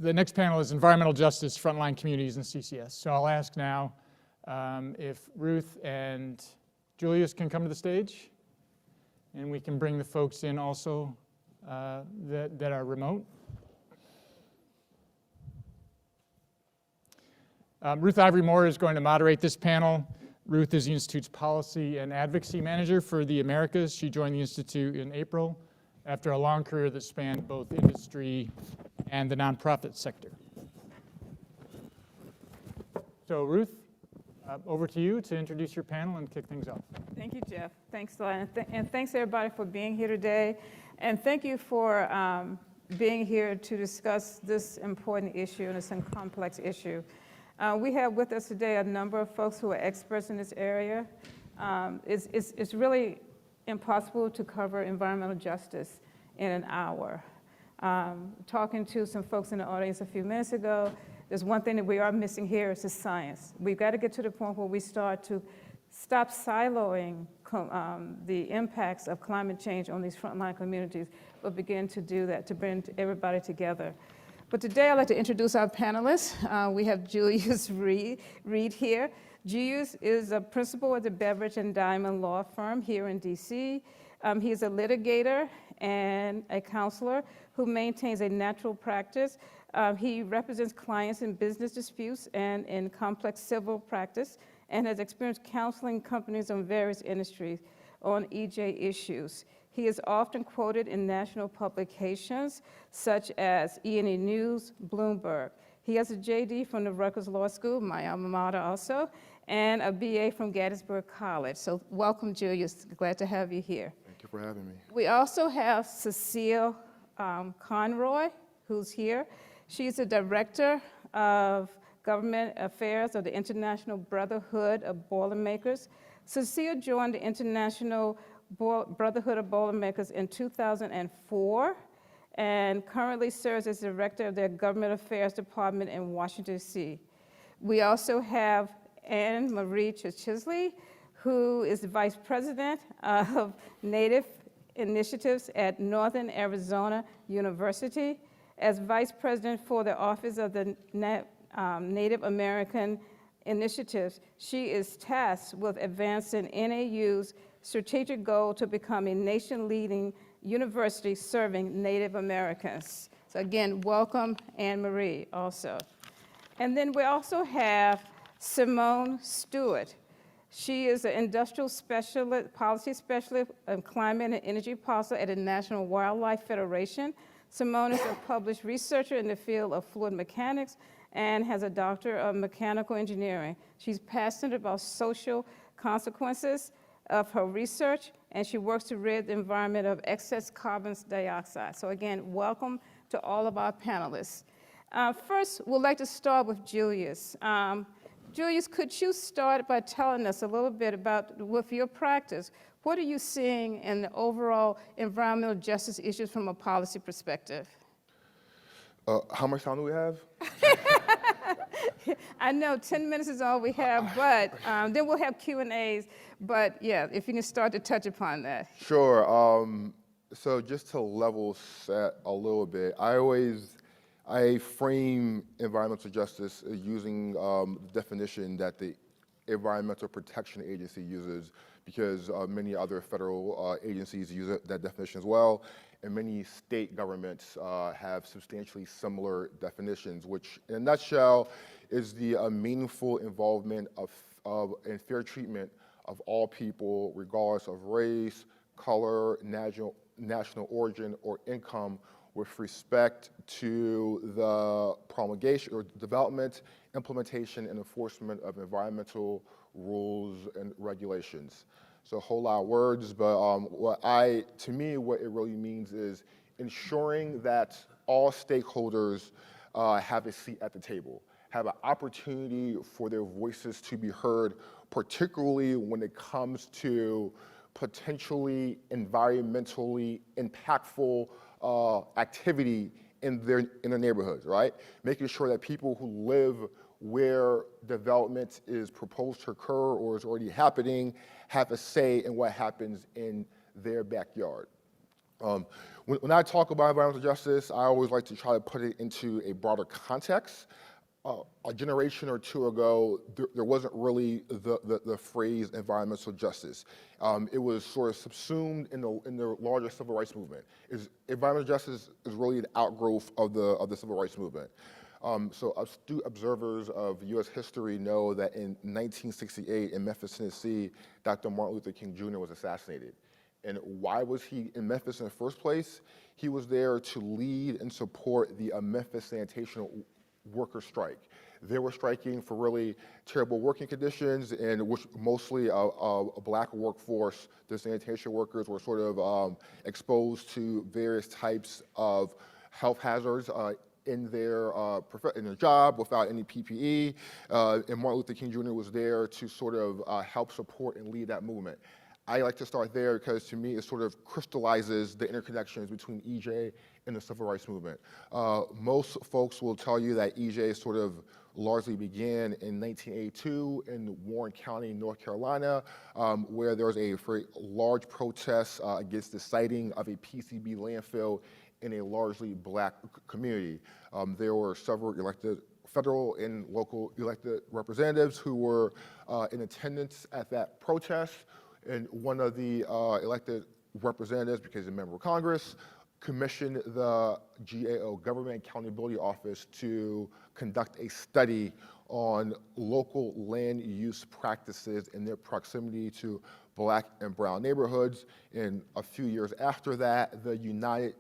The next panel is Environmental Justice, Frontline Communities, and CCS. So I'll ask now if Ruth and Julius can come to the stage, and we can bring the folks in also that are remote. Ruth Ivory-Moore is going to moderate this panel. Ruth is the Institute's Policy and Advocacy Manager for the Americas. She joined the Institute in April after a long career that spanned both industry and the nonprofit sector. So Ruth, over to you to introduce your panel and kick things off. Thank you, Jeff. Thanks, Lon. And thanks, everybody, for being here today. And thank you for being here to discuss this important issue and this complex issue. We have with us today a number of folks who are experts in this area. It's really impossible to cover environmental justice in an hour. Talking to some folks in the audience a few minutes ago, there's one thing that we are missing here is the science. We've got to get to the point where we start to stop siloing the impacts of climate change on these frontline communities, but begin to do that, to bring everybody together. But today I'd like to introduce our panelists. We have Julius Reed here. Julius is a principal at the Beveridge and Diamond Law Firm here in DC. He's a litigator and a counselor who maintains a natural practice. He represents clients in business disputes and in complex civil practice, and has experienced counseling companies on various industries on EJ issues. He is often quoted in national publications such as E&E News, Bloomberg. He has a JD from the Rutgers Law School, my alma mater also, and a BA from Gettysburg College. So welcome, Julius. Glad to have you here. Thank you for having me. We also have Cecile Conroy, who's here. She's the Director of Government Affairs of the International Brotherhood of Boilermakers. Cecile joined the International Brotherhood of Boilermakers in 2004 and currently serves as Director of their Government Affairs Department in Washington, D.C. We also have Anne-Marie Chischilly, who is the Vice President of Native Initiatives at Northern Arizona University. As Vice President for the Office of the Native American Initiatives, she is tasked with advancing NAU's strategic goal to become a nation-leading university serving Native Americans. So again, welcome Anne-Marie also. And then we also have Simone Stewart. She is an industrial specialist, policy specialist in climate and energy policy at the National Wildlife Federation. Simone is a published researcher in the field of fluid mechanics and has a doctor of mechanical engineering. She's passionate about social consequences of her research, and she works to rid the environment of excess carbon dioxide. So again, welcome to all of our panelists. First, we'd like to start with Julius. Julius, could you start by telling us a little bit about, with your practice, what are you seeing in the overall environmental justice issues from a policy perspective? How much time do we have? I know 10 minutes is all we have, but then we'll have Q&As. But yeah, if you can start to touch upon that. Sure. So just to level set a little bit, I frame environmental justice using the definition that the Environmental Protection Agency uses, because many other federal agencies use that definition as well, and many state governments have substantially similar definitions, which in a nutshell is the meaningful involvement of and fair treatment of all people, regardless of race, color, national origin, or income, with respect to the promulgation or development, implementation, and enforcement of environmental rules and regulations. So a whole lot of words, but to me, what it really means is ensuring that all stakeholders have a seat at the table, have an opportunity for their voices to be heard, particularly when it comes to potentially environmentally impactful activity in their neighborhoods, right? Making sure that people who live where development is proposed to occur or is already happening have a say in what happens in their backyard. When I talk about environmental justice, I always like to try to put it into a broader context. A generation or two ago, there wasn't really the phrase environmental justice. It was sort of subsumed in the larger civil rights movement. Environmental justice is really an outgrowth of the civil rights movement. So astute observers of U.S. history know that in 1968 in Memphis, Tennessee, Dr. Martin Luther King Jr. was assassinated. And why was he in Memphis in the first place? He was there to lead and support the Memphis sanitation worker strike. They were striking for really terrible working conditions, and which mostly a black workforce. The sanitation workers were sort of exposed to various types of health hazards in their job without any PPE. And Martin Luther King Jr. was there to sort of help support and lead that movement. I like to start there because to me it sort of crystallizes the interconnections between EJ and the civil rights movement. Most folks will tell you that EJ sort of largely began in 1982 in Warren County, North Carolina, where there was a very large protest against the siting of a PCB landfill in a largely black community. There were several elected federal and local elected representatives who were in attendance at that protest. And one of the elected representatives, because he's a member of Congress, commissioned the GAO, Government Accountability Office, to conduct a study on local land use practices and their proximity to black and brown neighborhoods. And a few years after that, the United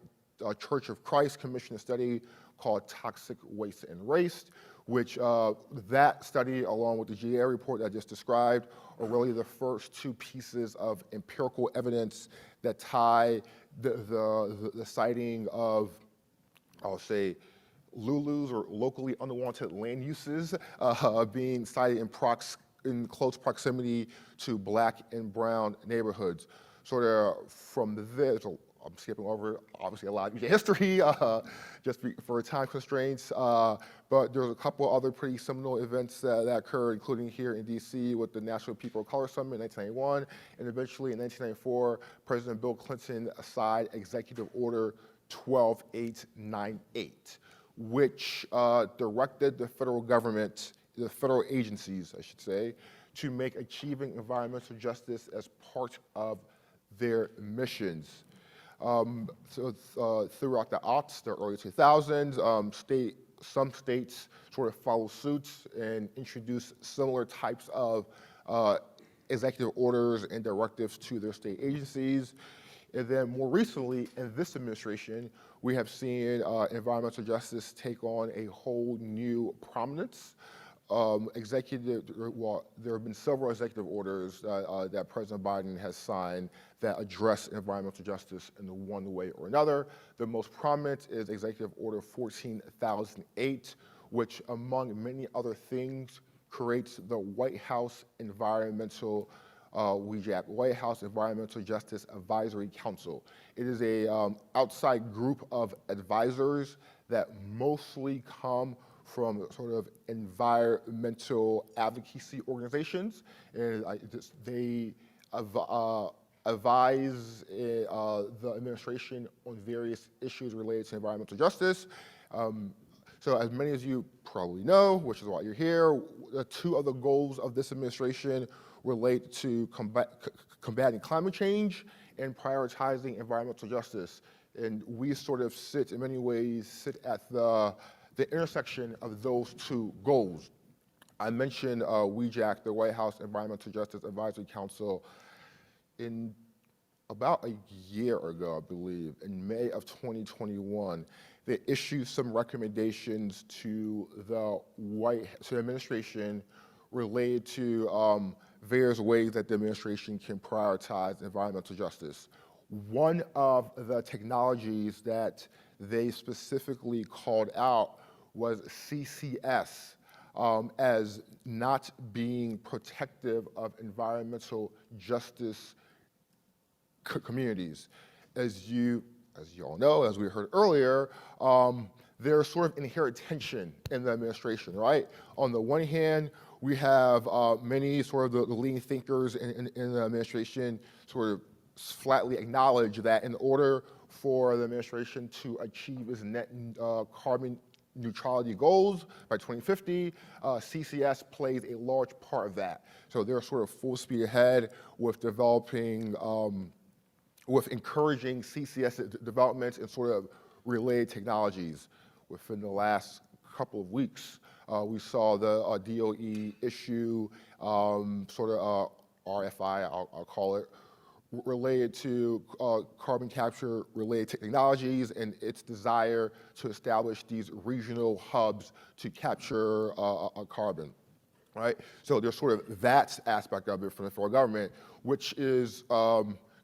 Church of Christ commissioned a study called Toxic Waste and Race, which that study, along with the GA report that I just described, are really the first two pieces of empirical evidence that tie the siting of, I'll say, LULUs, or locally unwanted land uses, being sited in close proximity to black and brown neighborhoods. Sort of from this, I'm skipping over, obviously, a lot of history, just for time constraints, but there's a couple other pretty seminal events that occurred, including here in DC with the National People of Color Summit in 1991, and eventually in 1994, President Bill Clinton signed Executive Order 12898, which directed the federal government, the federal agencies, I should say, to make achieving environmental justice as part of their missions. Throughout the aughts, the early 2000s, some states sort of follow suit and introduce similar types of executive orders and directives to their state agencies. And then more recently, in this administration, we have seen environmental justice take on a whole new prominence. There have been several executive orders that President Biden has signed that address environmental justice in one way or another. The most prominent is Executive Order 14,008, which, among many other things, creates the White House Environmental White House Environmental Justice Advisory Council. It is a outside group of advisors that mostly come from sort of environmental advocacy organizations, and they advise the administration on various issues related to environmental justice. So as many as you probably know, which is why you're here, two of the goals of this administration relate to combating climate change and prioritizing environmental justice. And we sort of in many ways, at the intersection of those two goals. I mentioned WEJAC, the White House Environmental Justice Advisory Council, in about a year ago, I believe, in May of 2021. They issued some recommendations to the administration related to various ways that the administration can prioritize environmental justice. One of the technologies that they specifically called out was CCS as not being protective of environmental justice communities. As you all know, as we heard earlier, there's sort of inherent tension in the administration, right? On the one hand, we have many sort of the leading thinkers in the administration sort of flatly acknowledge that in order for the administration to achieve its net carbon neutrality goals by 2050. CCS plays a large part of that. So they're sort of full speed ahead with developing, with encouraging CCS developments and sort of related technologies. Within the last couple of weeks, we saw the DOE issue sort of RFI, I'll call it, related to carbon capture related technologies and its desire to establish these regional hubs to capture carbon, right? So there's sort of that aspect of it from the federal government, which is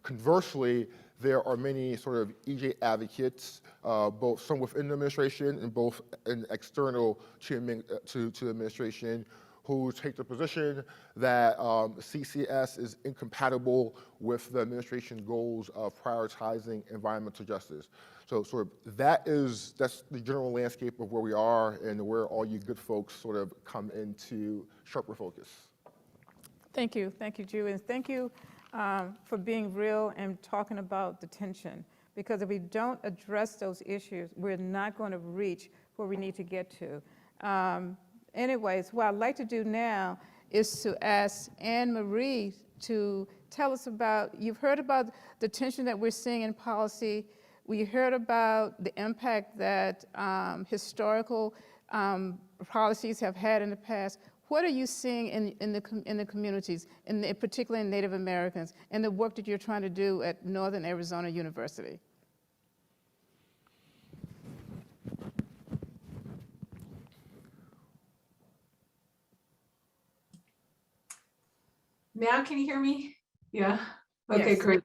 conversely, there are many sort of EJ advocates, both some within the administration and both external to the administration, who take the position that CCS is incompatible with the administration goals of prioritizing environmental justice. So sort of that's the general landscape of where we are and where all you good folks sort of come into sharper focus. Thank you, Julius. Thank you for being real and talking about detention, because if we don't address those issues, we're not going to reach where we need to get to. Anyways, what I'd like to do now is to ask Anne-Marie to tell us about, you've heard about the tension that we're seeing in policy. We heard about the impact that historical policies have had in the past. What are you seeing in the communities, particularly in Native Americans, and the work that you're trying to do at Northern Arizona University? Now, can you hear me? Yeah. Okay, Yes. great.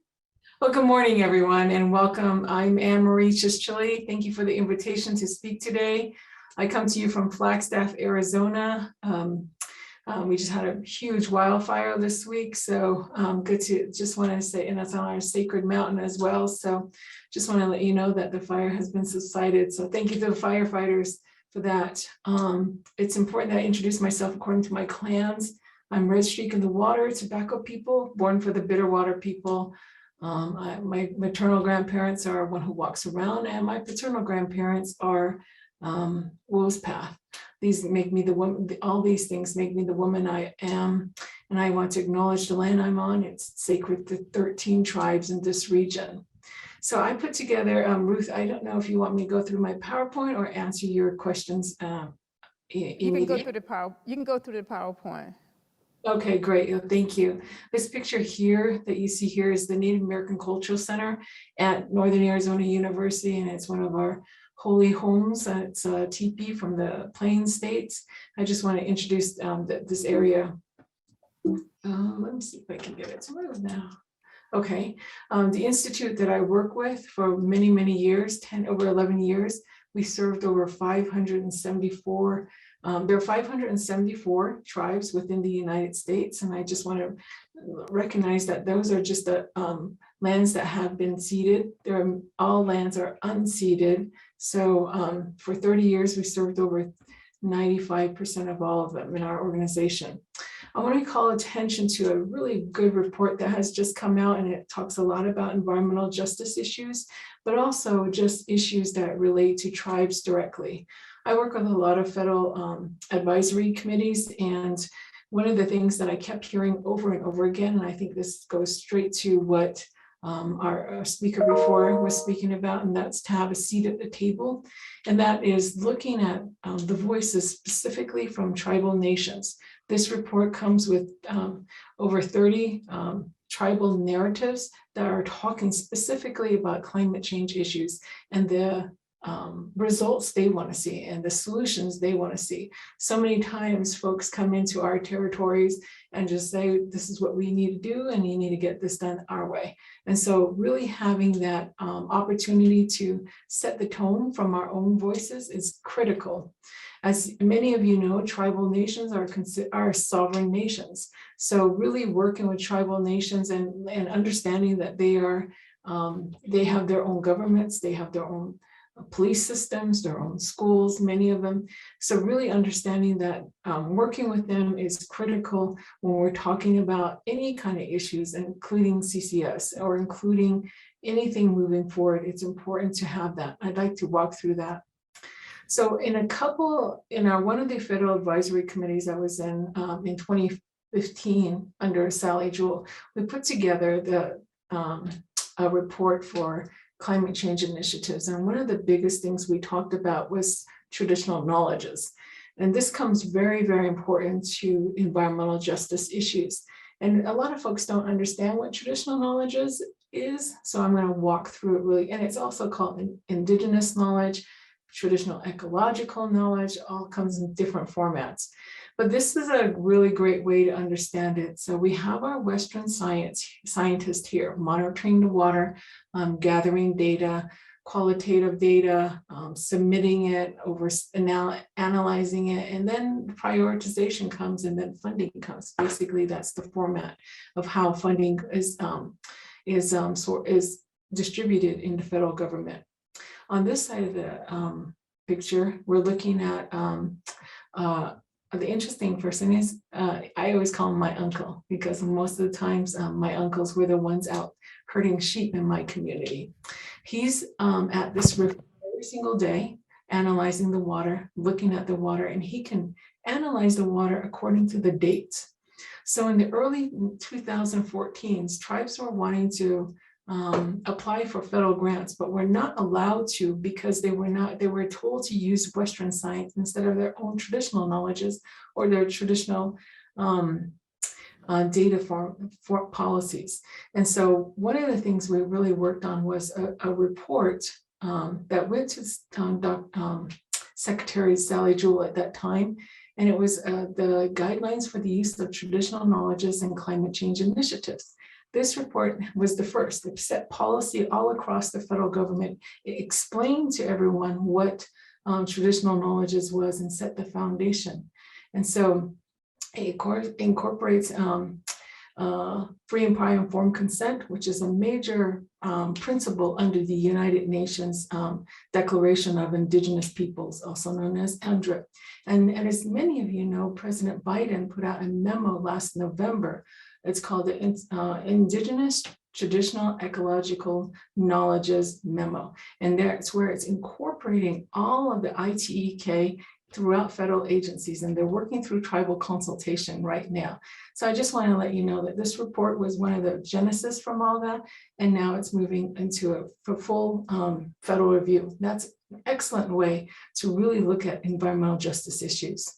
Well, good morning, everyone, and welcome. I'm Anne-Marie Chischilly. Thank you for the invitation to speak today. I come to you from Flagstaff, Arizona. We just had a huge wildfire this week, so good to just want to say, and that's on our sacred mountain as well. So just want to let you know that the fire has been subsided. So thank you to the firefighters for that. It's important that I introduce myself according to my clans. I'm Red Streak in the Water, Tobacco people, born for the Bitterwater people. My maternal grandparents are one who walks around, and my paternal grandparents are Wolf's Path. These make me the woman, all these things make me the woman I am, and I want to acknowledge the land I'm on. It's sacred to 13 tribes in this region. So I put together, Ruth, I don't know if you want me to go through my PowerPoint or answer your questions. You can go through the PowerPoint. Okay, great. Thank you. This picture here that you see here is the Native American Cultural Center at Northern Arizona University, and it's one of our holy homes. It's a teepee from the Plains States. I just want to introduce this area. Let me see if I can get it to move now. Okay, the institute that I work with for many, many years, over 11 years, we served over 574 there are 574 tribes within the United States, and I just want to recognize that those are just the lands that have been ceded. All lands are unceded. So for 30 years, we served over 95% of all of them in our organization. I want to call attention to a really good report that has just come out, and it talks a lot about environmental justice issues, but also just issues that relate to tribes directly. I work with a lot of federal advisory committees, and one of the things that I kept hearing over and over again, and I think this goes straight to what our speaker before was speaking about, and that's to have a seat at the table. And that is looking at the voices specifically from tribal nations. This report comes with over 30 tribal narratives that are talking specifically about climate change issues and the results they want to see and the solutions they want to see. So many times folks come into our territories and just say, this is what we need to do, and you need to get this done our way. And so really having that opportunity to set the tone from our own voices is critical. As many of you know, tribal nations are sovereign nations. So really working with tribal nations and understanding that they have their own governments, they have their own police systems, their own schools, many of them. So really understanding that working with them is critical when we're talking about any kind of issues, including CCS or including anything moving forward. It's important to have that. I'd like to walk through that. So in one of the federal advisory committees I was in 2015 under Sally Jewell, we put together a report for climate change initiatives. And one of the biggest things we talked about was traditional knowledges. And this comes very, very important to environmental justice issues. And a lot of folks don't understand what traditional knowledge is. So I'm going to walk through it really. And it's also called indigenous knowledge, traditional ecological knowledge, all comes in different formats. But this is a really great way to understand it. So we have our Western scientists here monitoring the water, gathering data, qualitative data, submitting it, analyzing it, and then prioritization comes and then funding comes. Basically, that's the format of how funding is distributed in the federal government. On this side of the picture, we're looking at the interesting person is, I always call him my uncle, because most of the times my uncles were the ones out herding sheep in my community. He's at this river every single day, analyzing the water, looking at the water, and he can analyze the water according to the dates. So in the early 2014s, tribes were wanting to apply for federal grants, but were not allowed to because they were told to use Western science instead of their own traditional knowledges or their traditional data for policies. And so one of the things we really worked on was a report that went to Secretary Sally Jewell at that time. And it was the guidelines for the use of traditional knowledges and climate change initiatives. This report was the first. It set policy all across the federal government. It explained to everyone what traditional knowledges was and set the foundation. And so it incorporates free and prior informed consent, which is a major principle under the United Nations Declaration of Indigenous Peoples, also known as UNDRIP. And as many of you know, President Biden put out a memo last November. It's called the Indigenous Traditional Ecological Knowledges Memo. And that's where it's incorporating all of the ITEK throughout federal agencies, and they're working through tribal consultation right now. So I just want to let you know that this report was one of the genesis from all that, and now it's moving into a full federal review. That's an excellent way to really look at environmental justice issues.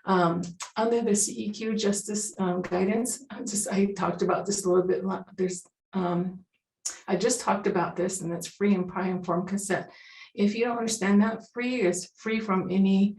Under the CEQ justice guidance, I talked about this a little bit. I just talked about this, and that's free and prior informed consent. If you don't understand that, free is free from any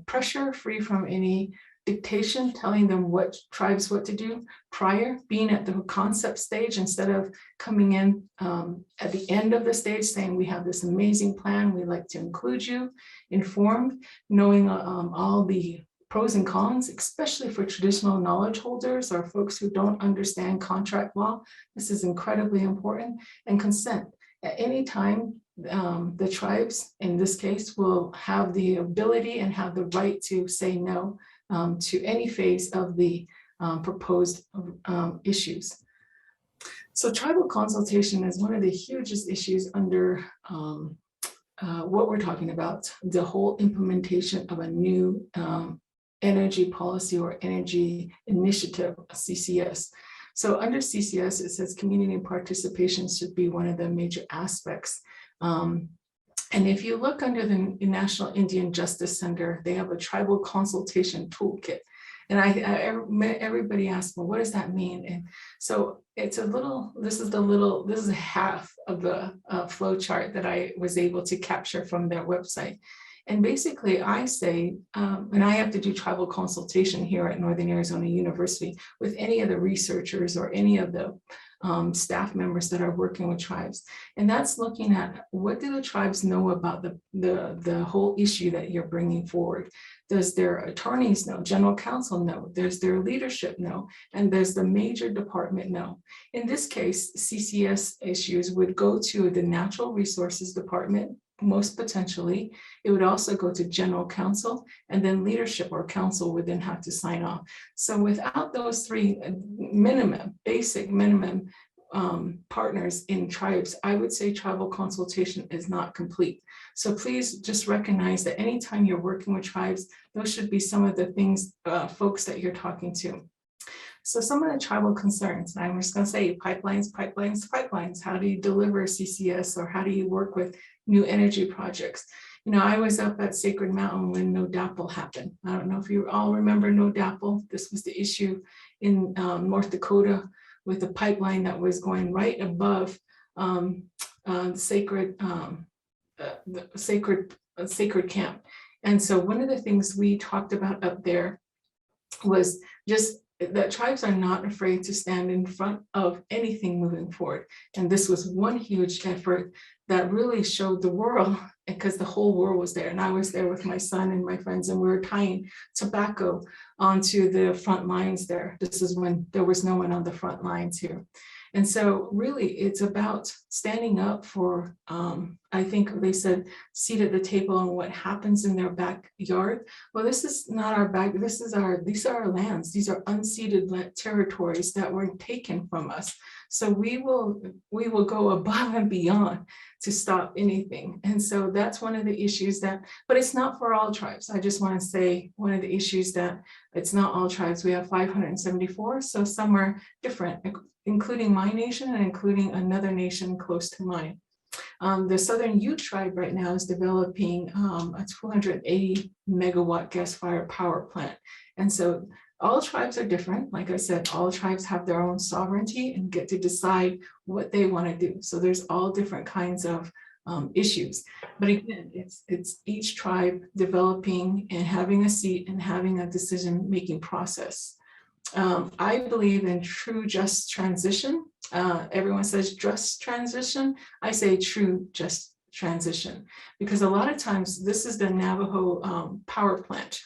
pressure, free from any dictation, telling them tribes what to do. Prior, being at the concept stage instead of coming in at the end of the stage saying, we have this amazing plan, we'd like to include you. Informed, knowing all the pros and cons, especially for traditional knowledge holders or folks who don't understand contract law. This is incredibly important. And consent. At any time, the tribes, in this case, will have the ability and have the right to say no to any phase of the proposed issues. So tribal consultation is one of the hugest issues under what we're talking about, the whole implementation of a new energy policy or energy initiative, CCS. So under CCS, it says community participation should be one of the major aspects. And if you look under the National Indian Justice Center, they have a tribal consultation toolkit. And everybody asks, well, what does that mean? And so it's this is half of the flow chart that I was able to capture from their website. And basically I say, and I have to do tribal consultation here at Northern Arizona University with any of the researchers or any of the staff members that are working with tribes. And that's looking at what do the tribes know about the whole issue that you're bringing forward. Does their attorneys know? General counsel know? Does their leadership know? And does the major department know? In this case, CCS issues would go to the Natural Resources Department, most potentially. It would also go to general counsel, and then leadership or council would then have to sign off. So without those three basic minimum partners in tribes, I would say tribal consultation is not complete. So please just recognize that anytime you're working with tribes, those should be some of the things, folks that you're talking to. So some of the tribal concerns, I'm just going to say pipelines, pipelines, pipelines. How do you deliver CCS, or how do you work with new energy projects? You know, I was up at Sacred Mountain when No DAPL happened. I don't know if you all remember No DAPL. This was the issue in North Dakota with the pipeline that was going right above the sacred camp. And so one of the things we talked about up there was just that tribes are not afraid to stand in front of anything moving forward. And this was one huge effort that really showed the world, because the whole world was there. And I was there with my son and my friends, and we were tying tobacco onto the front lines there. This is when there was no one on the front lines here. And so really it's about standing up for, I think they said, seat at the table on what happens in their backyard. Well, this is not our back, these are our lands. These are unceded territories that were taken from us. So we will go above and beyond to stop anything. And so that's one of the issues that, but it's not for all tribes. I just want to say one of the issues that it's not all tribes. We have 574, so some are different, including my nation and including another nation close to mine. The Southern Ute tribe right now is developing a 280 megawatt gas-fired power plant. And so all tribes are different. Like I said, all tribes have their own sovereignty and get to decide what they want to do. So there's all different kinds of issues. But again, it's each tribe developing and having a seat and having a decision-making process. I believe in true just transition. Everyone says just transition. I say true just transition, because a lot of times this is the Navajo power plant,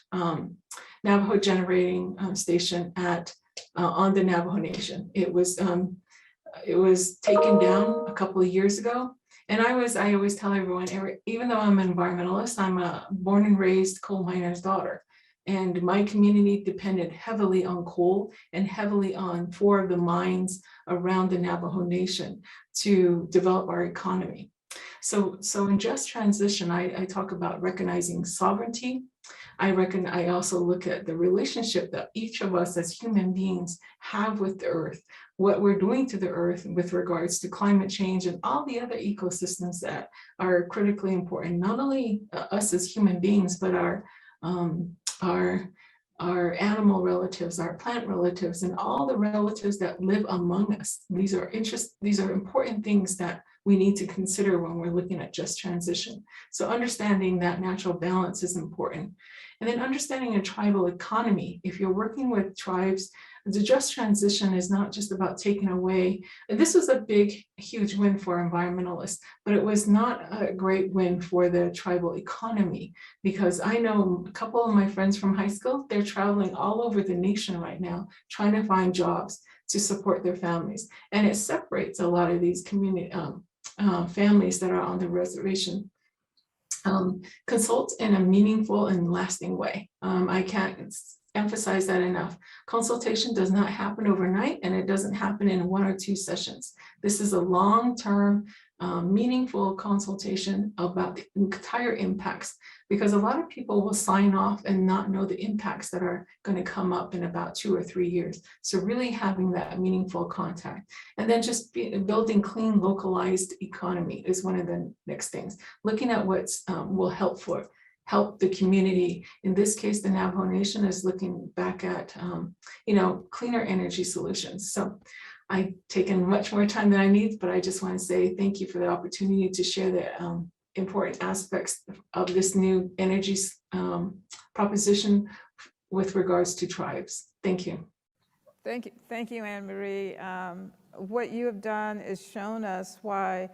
Navajo generating station at on the Navajo Nation. It was taken down a couple of years ago. And I always tell everyone, even though I'm an environmentalist, I'm a born and raised coal miner's daughter. And my community depended heavily on coal and heavily on 4 of the mines around the Navajo Nation to develop our economy. So in just transition, I talk about recognizing sovereignty. I also look at the relationship that each of us as human beings have with the earth, what we're doing to the earth with regards to climate change and all the other ecosystems that are critically important, not only us as human beings, but our animal relatives, our plant relatives, and all the relatives that live among us. These are important things that we need to consider when we're looking at just transition. So understanding that natural balance is important. And then understanding a tribal economy. If you're working with tribes, the just transition is not just about taking away, and this was a big, huge win for environmentalists, but it was not a great win for the tribal economy, because I know a couple of my friends from high school, they're traveling all over the nation right now, trying to find jobs to support their families. And it separates a lot of these community families that are on the reservation. Consult in a meaningful and lasting way. I can't emphasize that enough. Consultation does not happen overnight, and it doesn't happen in 1 or 2 sessions. This is a long-term, meaningful consultation about the entire impacts, because a lot of people will sign off and not know the impacts that are going to come up in about 2 or 3 years. So really having that meaningful contact, and then just building clean, localized economy is one of the next things. Looking at what will help the community. In this case, the Navajo Nation is looking back at, cleaner energy solutions. So I've taken much more time than I need, but I just want to say thank you for the opportunity to share important aspects of this new energy proposition with regards to tribes. Thank you. Thank you, Anne Marie. What you have done is shown us why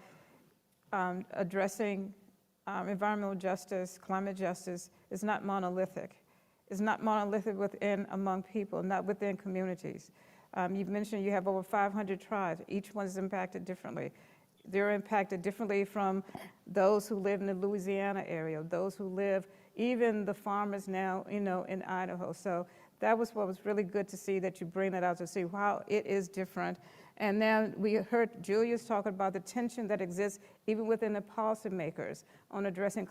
addressing environmental justice, climate justice is not monolithic. It's not monolithic among people, not within communities. You've mentioned you have over 500 tribes. Each one is impacted differently. They're impacted differently from those who live in the Louisiana area, those who live, even the farmers now, in Idaho. So that was what was really good to see, that you bring that out to see how it is different. And now we heard Julius talking about the tension that exists even within the policymakers on addressing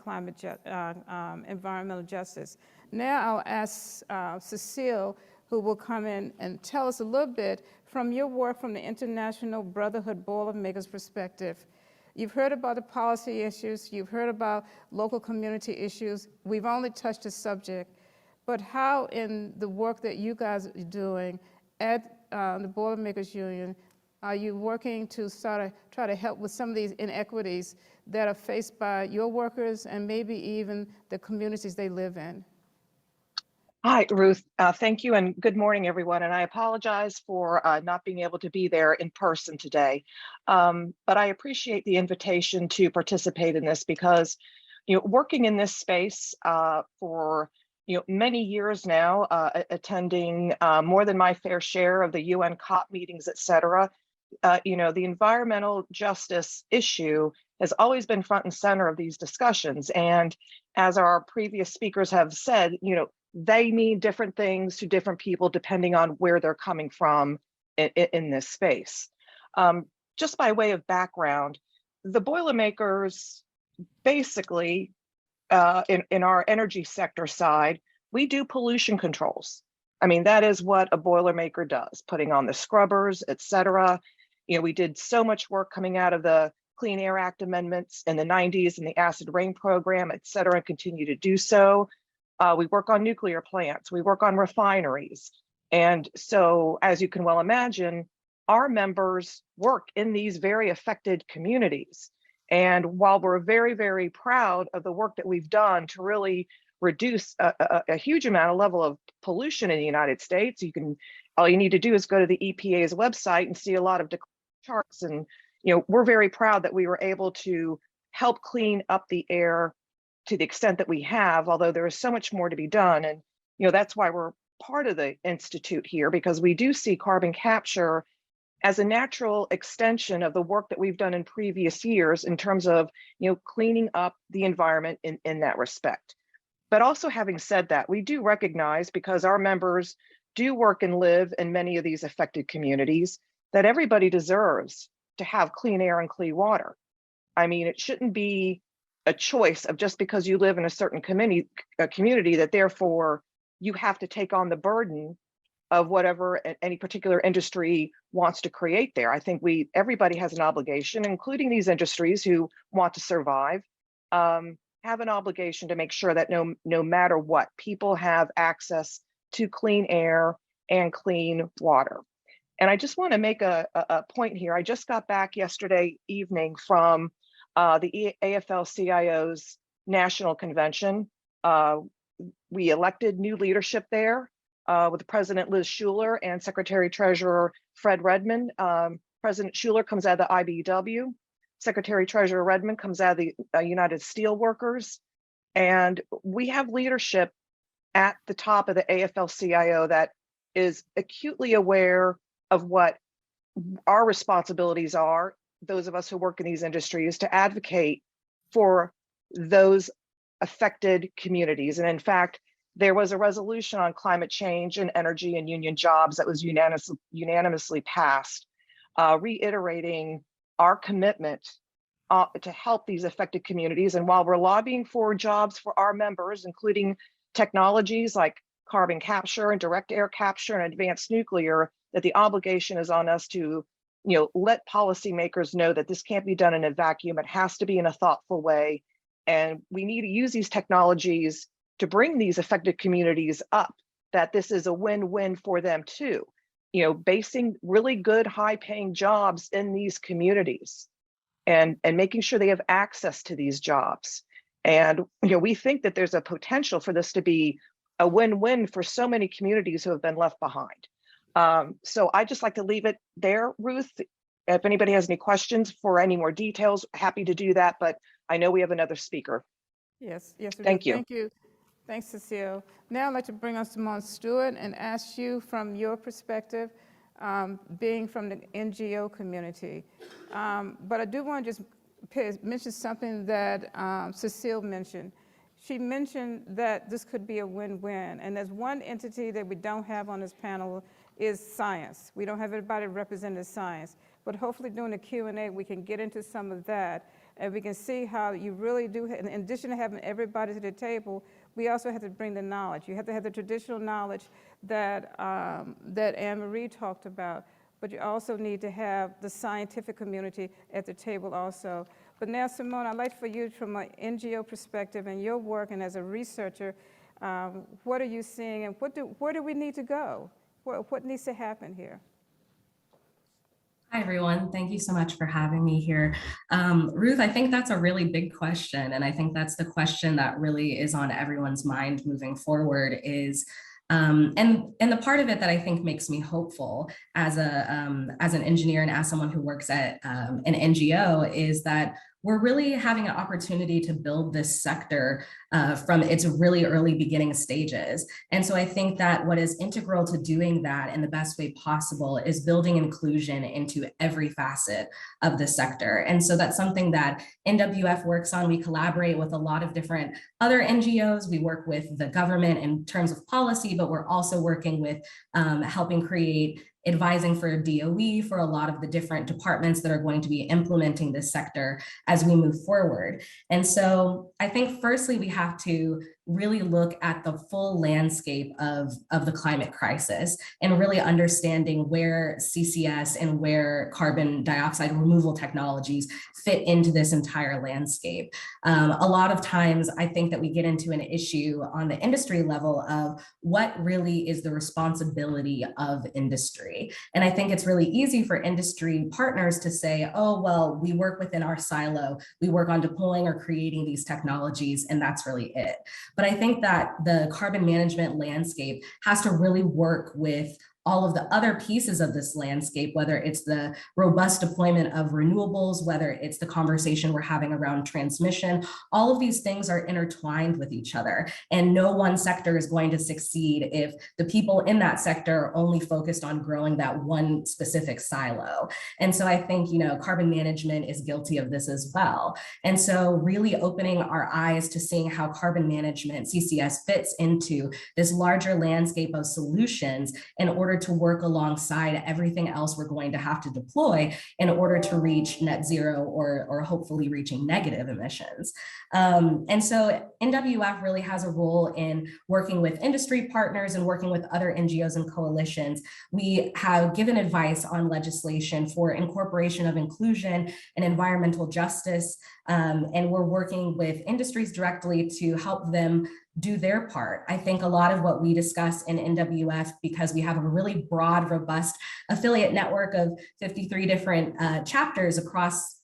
environmental justice. Now I'll ask Cecile, who will come in and tell us a little bit from your work from the International Brotherhood Boilermakers perspective. You've heard about the policy issues, you've heard about local community issues. We've only touched the subject, but how in the work that you guys are doing at the Boilermakers Union, are you working to try to help with some of these inequities that are faced by your workers and maybe even the communities they live in? Hi, Ruth. Thank you, and good morning, everyone. And I apologize for not being able to be there in person today. But I appreciate the invitation to participate in this because, working in this space for many years now, attending more than my fair share of the UN COP meetings, et cetera, the environmental justice issue has always been front and center of these discussions. And as our previous speakers have said, they mean different things to different people depending on where they're coming from in this space. Just by way of background, the Boilermakers basically, in our energy sector side, we do pollution controls. I mean, that is what a Boilermaker does, putting on the scrubbers, et cetera. We did so much work coming out of the Clean Air Act amendments in the 90s and the acid rain program, et cetera, and continue to do so. We work on nuclear plants, we work on refineries. And so, as you can well imagine, our members work in these very affected communities. And while we're very, very proud of the work that we've done to really reduce a huge amount of level of pollution in the United States, all you need to do is go to the EPA's website and see a lot of charts. And we're very proud that we were able to help clean up the air to the extent that we have, although there is so much more to be done. And that's why we're part of the Institute here, because we do see carbon capture as a natural extension of the work that we've done in previous years in terms of cleaning up the environment in that respect. But also, having said that, we do recognize, because our members do work and live in many of these affected communities, that everybody deserves to have clean air and clean water. I mean, it shouldn't be a choice of just because you live in a certain community that therefore you have to take on the burden of whatever any particular industry wants to create there. I think everybody has an obligation, including these industries who want to survive, have an obligation to make sure that no matter what, people have access to clean air and clean water. And I just want to make a point here. I just got back yesterday evening from the AFL-CIO's national convention. We elected new leadership there with President Liz Shuler and Secretary Treasurer Fred Redmond. President Shuler comes out of the IBEW. Secretary Treasurer Redmond comes out of the United Steelworkers. And we have leadership at the top of the AFL-CIO that is acutely aware of what our responsibilities are, those of us who work in these industries, to advocate for those affected communities. And in fact, there was a resolution on climate change and energy and union jobs that was unanimously passed, reiterating our commitment to help these affected communities. And while we're lobbying for jobs for our members, including technologies like carbon capture and direct air capture and advanced nuclear, that the obligation is on us to let policymakers know that this can't be done in a vacuum. It has to be in a thoughtful way. And we need to use these technologies to bring these affected communities up, that this is a win-win for them too. Basing really good, high-paying jobs in these communities and making sure they have access to these jobs. And we think that there's a potential for this to be a win-win for so many communities who have been left behind. So I just like to leave it there, Ruth. If anybody has any questions for any more details, happy to do that, but I know we have another speaker. Yes, we do. Thank you. Thank you. Thanks, Cecile. Now I'd like to bring on Simone Stewart and ask you from your perspective, being from the NGO community. But I do want to just mention something that Cecile mentioned. She mentioned that this could be a win-win, and there's one entity that we don't have on this panel is science. We don't have everybody represented as science, but hopefully during the Q&A we can get into some of that, and we can see how you really do, in addition to having everybody to the table, we also have to bring the knowledge. You have to have the traditional knowledge that, that Anne-Marie talked about, but you also need to have the scientific community at the table also. But now, Simone, I'd like for you from an NGO perspective and your work and as a researcher, what are you seeing and where do we need to go? What needs to happen here? Hi, everyone. Thank you so much for having me here. Ruth, I think that's a really big question. And I think that's the question that really is on everyone's mind moving forward is, and the part of it that I think makes me hopeful as an engineer and as someone who works at an NGO is that we're really having an opportunity to build this sector from its really early beginning stages. And so I think that what is integral to doing that in the best way possible is building inclusion into every facet of the sector. And so that's something that NWF works on. We collaborate with a lot of different other NGOs. We work with the government in terms of policy, but we're also working with helping create advising for DOE, for a lot of the different departments that are going to be implementing this sector as we move forward. And so I think firstly, we have to really look at the full landscape of the climate crisis and really understanding where CCS and where carbon dioxide removal technologies fit into this entire landscape. A lot of times I think that we get into an issue on the industry level of what really is the responsibility of industry. And I think it's really easy for industry partners to say, oh, well, we work within our silo, we work on deploying or creating these technologies, and that's really it. But I think that the carbon management landscape has to really work with all of the other pieces of this landscape, whether it's the robust deployment of renewables, whether it's the conversation we're having around transmission, all of these things are intertwined with each other. And no one sector is going to succeed if the people in that sector are only focused on growing that one specific silo. And so I think, carbon management is guilty of this as well. And so really opening our eyes to seeing how carbon management, CCS, fits into this larger landscape of solutions in order to work alongside everything else we're going to have to deploy in order to reach net zero or hopefully reaching negative emissions. And so NWF really has a role in working with industry partners and working with other NGOs and coalitions. We have given advice on legislation for incorporation of inclusion and environmental justice, and we're working with industries directly to help them do their part. I think a lot of what we discuss in NWF, because we have a really broad, robust affiliate network of 53 different chapters across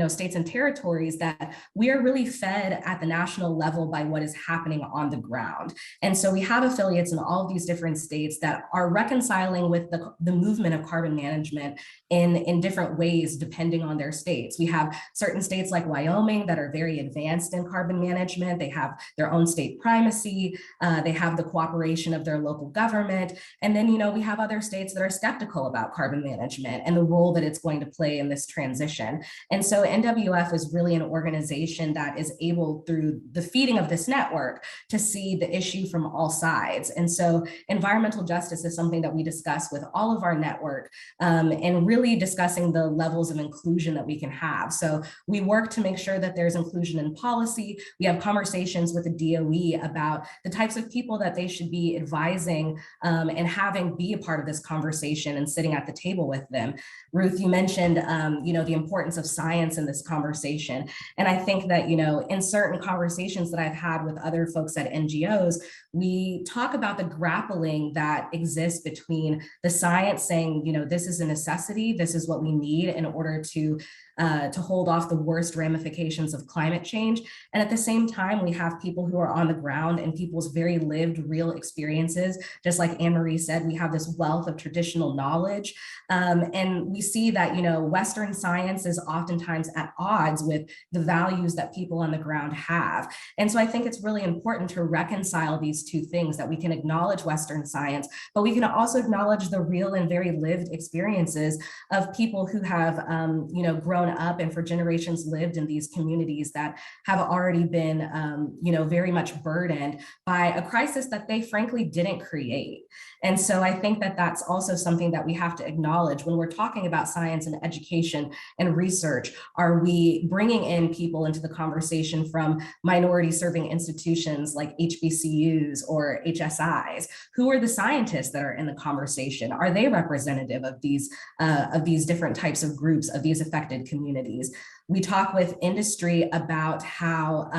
states and territories, that we are really fed at the national level by what is happening on the ground. And so we have affiliates in all of these different states that are reconciling with the movement of carbon management in different ways, depending on their states. We have certain states like Wyoming that are very advanced in carbon management. They have their own state primacy. They have the cooperation of their local government. And then, we have other states that are skeptical about carbon management and the role that it's going to play in this transition. And so NWF is really an organization that is able, through the feeding of this network, to see the issue from all sides. And so environmental justice is something that we discuss with all of our network, and really discussing the levels of inclusion that we can have. So we work to make sure that there's inclusion in policy. We have conversations with the DOE about the types of people that they should be advising and having be a part of this conversation and sitting at the table with them. Ruth, you mentioned the importance of science in this conversation. And I think that, in certain conversations that I've had with other folks at NGOs, we talk about the grappling that exists between the science saying, this is a necessity, this is what we need in order to hold off the worst ramifications of climate change. And at the same time, we have people who are on the ground and people's very lived, real experiences. Just like Anne-Marie said, we have this wealth of traditional knowledge. And we see that, Western science is oftentimes at odds with the values that people on the ground have. And so I think it's really important to reconcile these two things, that we can acknowledge Western science, but we can also acknowledge the real and very lived experiences of people who have, grown up and for generations lived in these communities that have already been, very much burdened by a crisis that they frankly didn't create. And so I think that that's also something that we have to acknowledge when we're talking about science and education and research. Are we bringing in people into the conversation from minority serving institutions like HBCUs or HSIs? Who are the scientists that are in the conversation? Are they representative of these different types of groups, of these affected communities? We talk with industry about how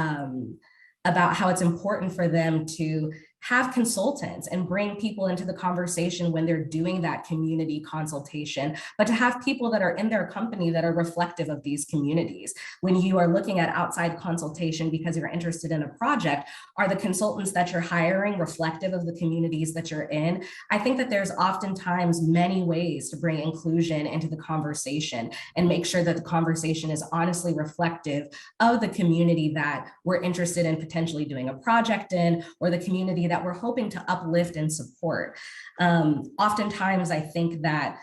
it's important for them to have consultants and bring people into the conversation when they're doing that community consultation, but to have people that are in their company that are reflective of these communities. When you are looking at outside consultation because you're interested in a project, are the consultants that you're hiring reflective of the communities that you're in? I think that there's oftentimes many ways to bring inclusion into the conversation and make sure that the conversation is honestly reflective of the community that we're interested in potentially doing a project in, or the community that we're hoping to uplift and support. Oftentimes, I think that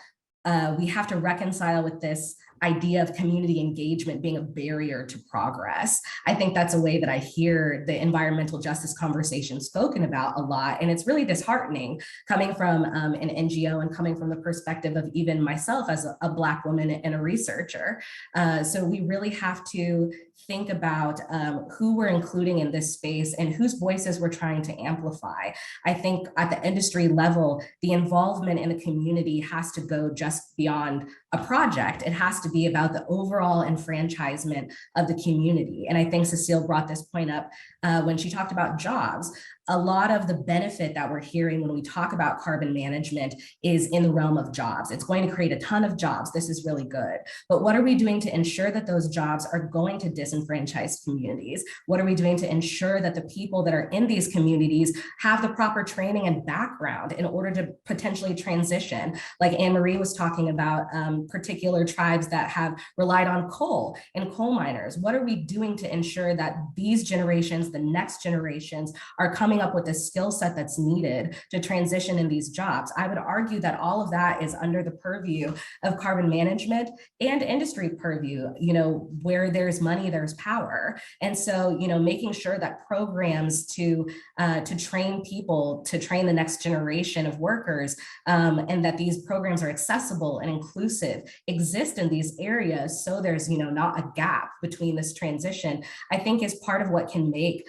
we have to reconcile with this idea of community engagement being a barrier to progress. I think that's a way that I hear the environmental justice conversation spoken about a lot. And it's really disheartening coming from an NGO and coming from the perspective of even myself as a Black woman and a researcher. So we really have to think about who we're including in this space and whose voices we're trying to amplify. I think at the industry level, the involvement in the community has to go just beyond a project. It has to be about the overall enfranchisement of the community. And I think Cecile brought this point up when she talked about jobs. A lot of the benefit that we're hearing when we talk about carbon management is in the realm of jobs. It's going to create a ton of jobs. This is really good. But what are we doing to ensure that those jobs are going to disenfranchised communities? What are we doing to ensure that the people that are in these communities have the proper training and background in order to potentially transition? Like Anne-Marie was talking about particular tribes that have relied on coal and coal miners. What are we doing to ensure that these generations, the next generations, are coming up with the skill set that's needed to transition in these jobs? I would argue that all of that is under the purview of carbon management and industry purview. Where there's money, there's power. And so, making sure that programs to train people, to train the next generation of workers, and that these programs are accessible and inclusive, exist in these areas, so there's not a gap between this transition, I think is part of what can make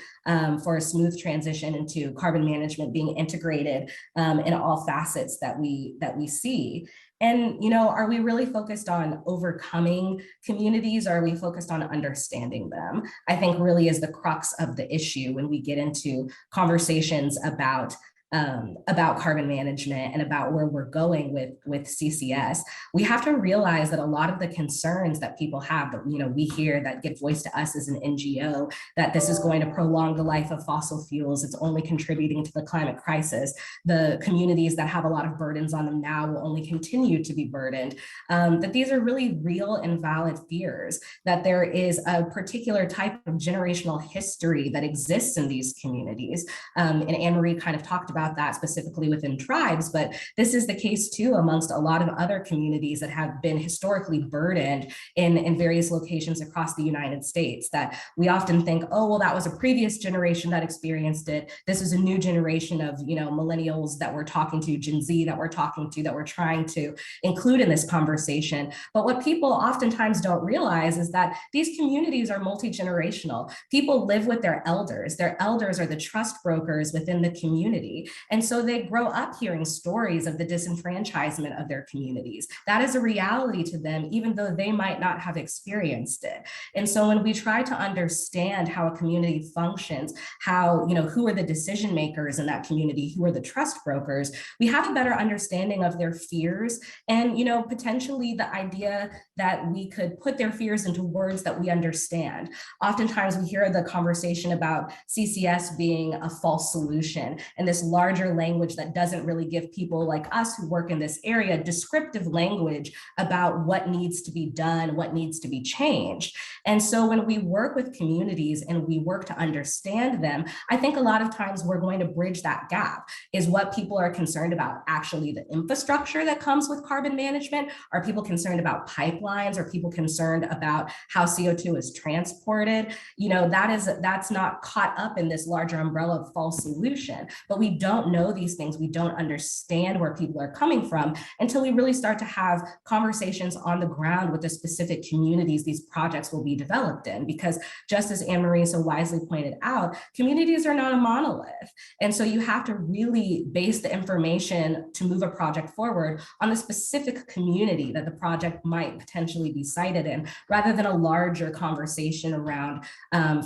for a smooth transition into carbon management being integrated in all facets that we see. And, are we really focused on overcoming communities, or are we focused on understanding them? I think really is the crux of the issue when we get into conversations about carbon management and about where we're going with CCS. We have to realize that a lot of the concerns that people have that, we hear that give voice to us as an NGO, that this is going to prolong the life of fossil fuels, it's only contributing to the climate crisis, the communities that have a lot of burdens on them now will only continue to be burdened, that these are really real and valid fears, that there is a particular type of generational history that exists in these communities. And Anne-Marie kind of talked about that specifically within tribes, but this is the case too amongst a lot of other communities that have been historically burdened in various locations across the United States, that we often think, oh, well, that was a previous generation that experienced it. This is a new generation of, millennials that we're talking to, Gen Z that we're talking to, that we're trying to include in this conversation. But what people oftentimes don't realize is that these communities are multi-generational. People live with their elders. Their elders are the trust brokers within the community. community. And so they grow up hearing stories of the disenfranchisement of their communities. That is a reality to them, even though they might not have experienced it. And so when we try to understand how a community functions, how, who are the decision makers in that community, who are the trust brokers, we have a better understanding of their fears and, potentially the idea that we could put their fears into words that we understand. Oftentimes we hear the conversation about CCS being a false solution and this larger language that doesn't really give people like us who work in this area descriptive language about what needs to be done, what needs to be changed. And so when we work with communities and we work to understand them, I think a lot of times we're going to bridge that gap. Is what people are concerned about actually the infrastructure that comes with carbon management? Are people concerned about pipelines? Are people concerned about how CO2 is transported? That's not caught up in this larger umbrella of false solution, but we don't know these things. We don't understand where people are coming from until we really start to have conversations on the ground with the specific communities these projects will be developed in. Because just as Anne-Marie so wisely pointed out, communities are not a monolith. And so you have to really base the information to move a project forward on the specific community that the project might potentially be cited in, rather than a larger conversation around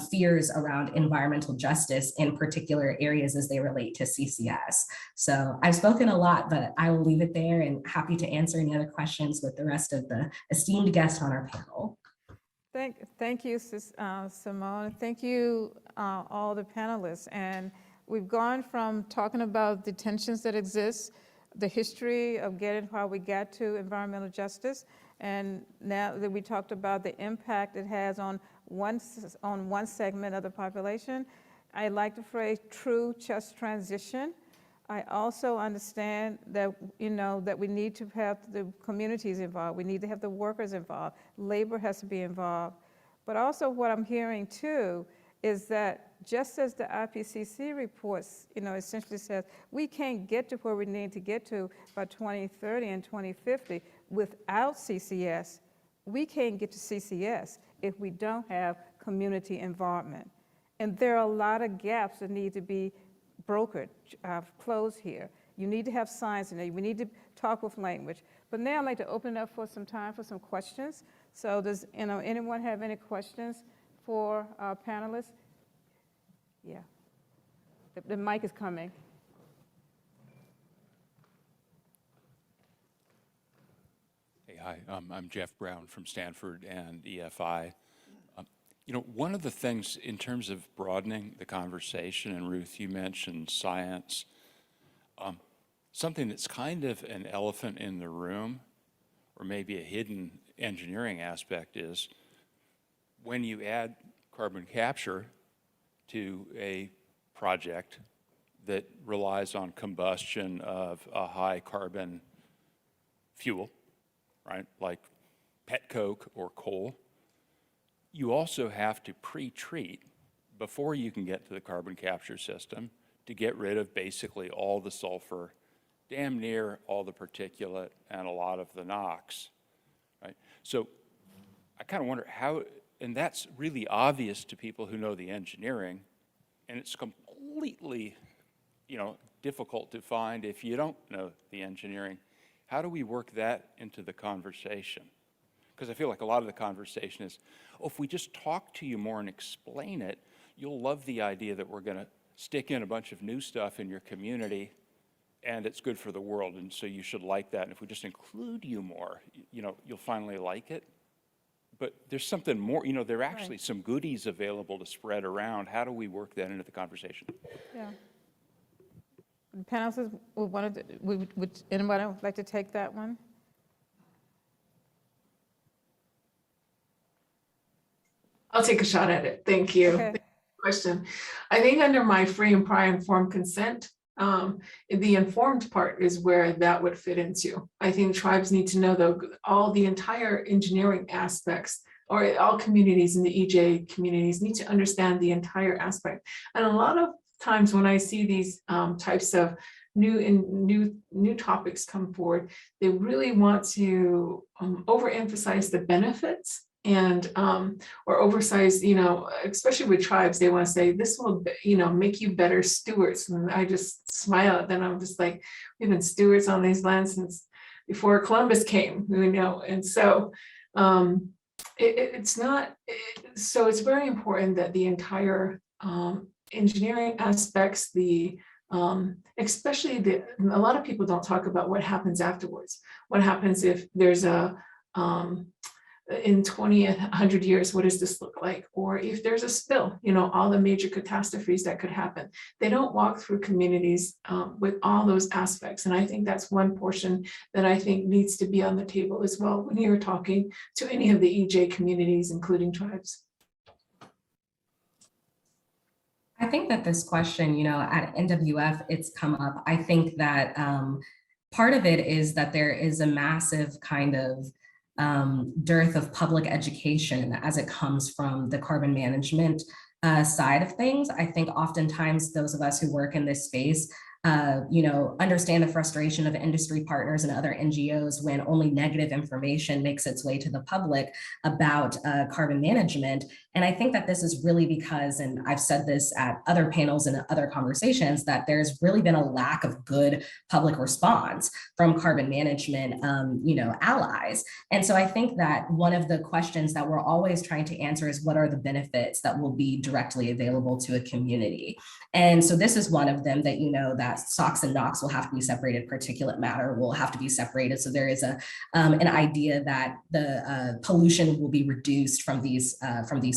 fears around environmental justice in particular areas as they relate to CCS. So I've spoken a lot, but I will leave it there and happy to answer any other questions with the rest of the esteemed guests on our panel. Thank you, Simone. Thank you, all the panelists. And we've gone from talking about the tensions that exist, the history of getting how we got to environmental justice, and now that we talked about the impact it has on one segment of the population. I like the phrase true just transition. I also understand that, that we need to have the communities involved. We need to have the workers involved. Labor has to be involved. But also what I'm hearing too is that just as the IPCC reports, essentially says we can't get to where we need to get to by 2030 and 2050 without CCS, we can't get to CCS if we don't have community involvement. And there are a lot of gaps that need to be brokered, closed here. You need to have science in there. We need to talk with language. But now I'd like to open it up for some time for some questions. So does anyone have any questions for our panelists? Yeah, the mic is coming. Hey, hi, I'm Jeff Brown from Stanford and EFI. One of the things in terms of broadening the conversation, and Ruth, you mentioned science, something that's kind of an elephant in the room, or maybe a hidden engineering aspect, is when you add carbon capture to a project that relies on combustion of a high carbon fuel, right, like pet coke or coal, you also have to pre-treat before you can get to the carbon capture system to get rid of basically all the sulfur, damn near all the particulate, and a lot of the NOx, right? So I kind of wonder how, and that's really obvious to people who know the engineering, and it's completely, difficult to find if you don't know the engineering. How do we work that into the conversation? Because I feel like a lot of the conversation is, if we just talk to you more and explain it, you'll love the idea that we're going to stick in a bunch of new stuff in your community and it's good for the world, and so you should like that. And if we just include you more, you'll finally like it. But there's something more, there are actually some goodies available to spread around. How do we work that into the conversation? Yeah. Panelists, would anybody like to take that one? I'll take a shot at it. Thank you. Okay. Question. I think under my free and prior informed consent, the informed part is where that would fit into. I think tribes need to know all the entire engineering aspects, or all communities in the EJ communities need to understand the entire aspect. And a lot of times when I see these types of new topics come forward, they really want to overemphasize the benefits and or oversized, especially with tribes, they want to say this will, make you better stewards. And I just smile at them. I'm just like, we've been stewards on these lands since before Columbus came, and so it's not. So it's very important that the entire engineering aspects, especially a lot of people don't talk about what happens afterwards. What happens if there's in 100 years, what does this look like? Or if there's a spill, all the major catastrophes that could happen. They don't walk through communities with all those aspects. And I think that's one portion that I think needs to be on the table as well when you're talking to any of the EJ communities, including tribes. I think that this question, at NWF, it's come up. I think that part of it is that there is a massive kind of dearth of public education as it comes from the carbon management side of things. I think oftentimes those of us who work in this space understand the frustration of industry partners and other NGOs when only negative information makes its way to the public about carbon management. And I think that this is really because, and I've said this at other panels and other conversations, that there's really been a lack of good public response from carbon management, allies. And so I think that one of the questions that we're always trying to answer is what are the benefits that will be directly available to a community? And so this is one of them that, that SOx and NOx will have to be separated, particulate matter will have to be separated. So there is an idea that the pollution will be reduced from these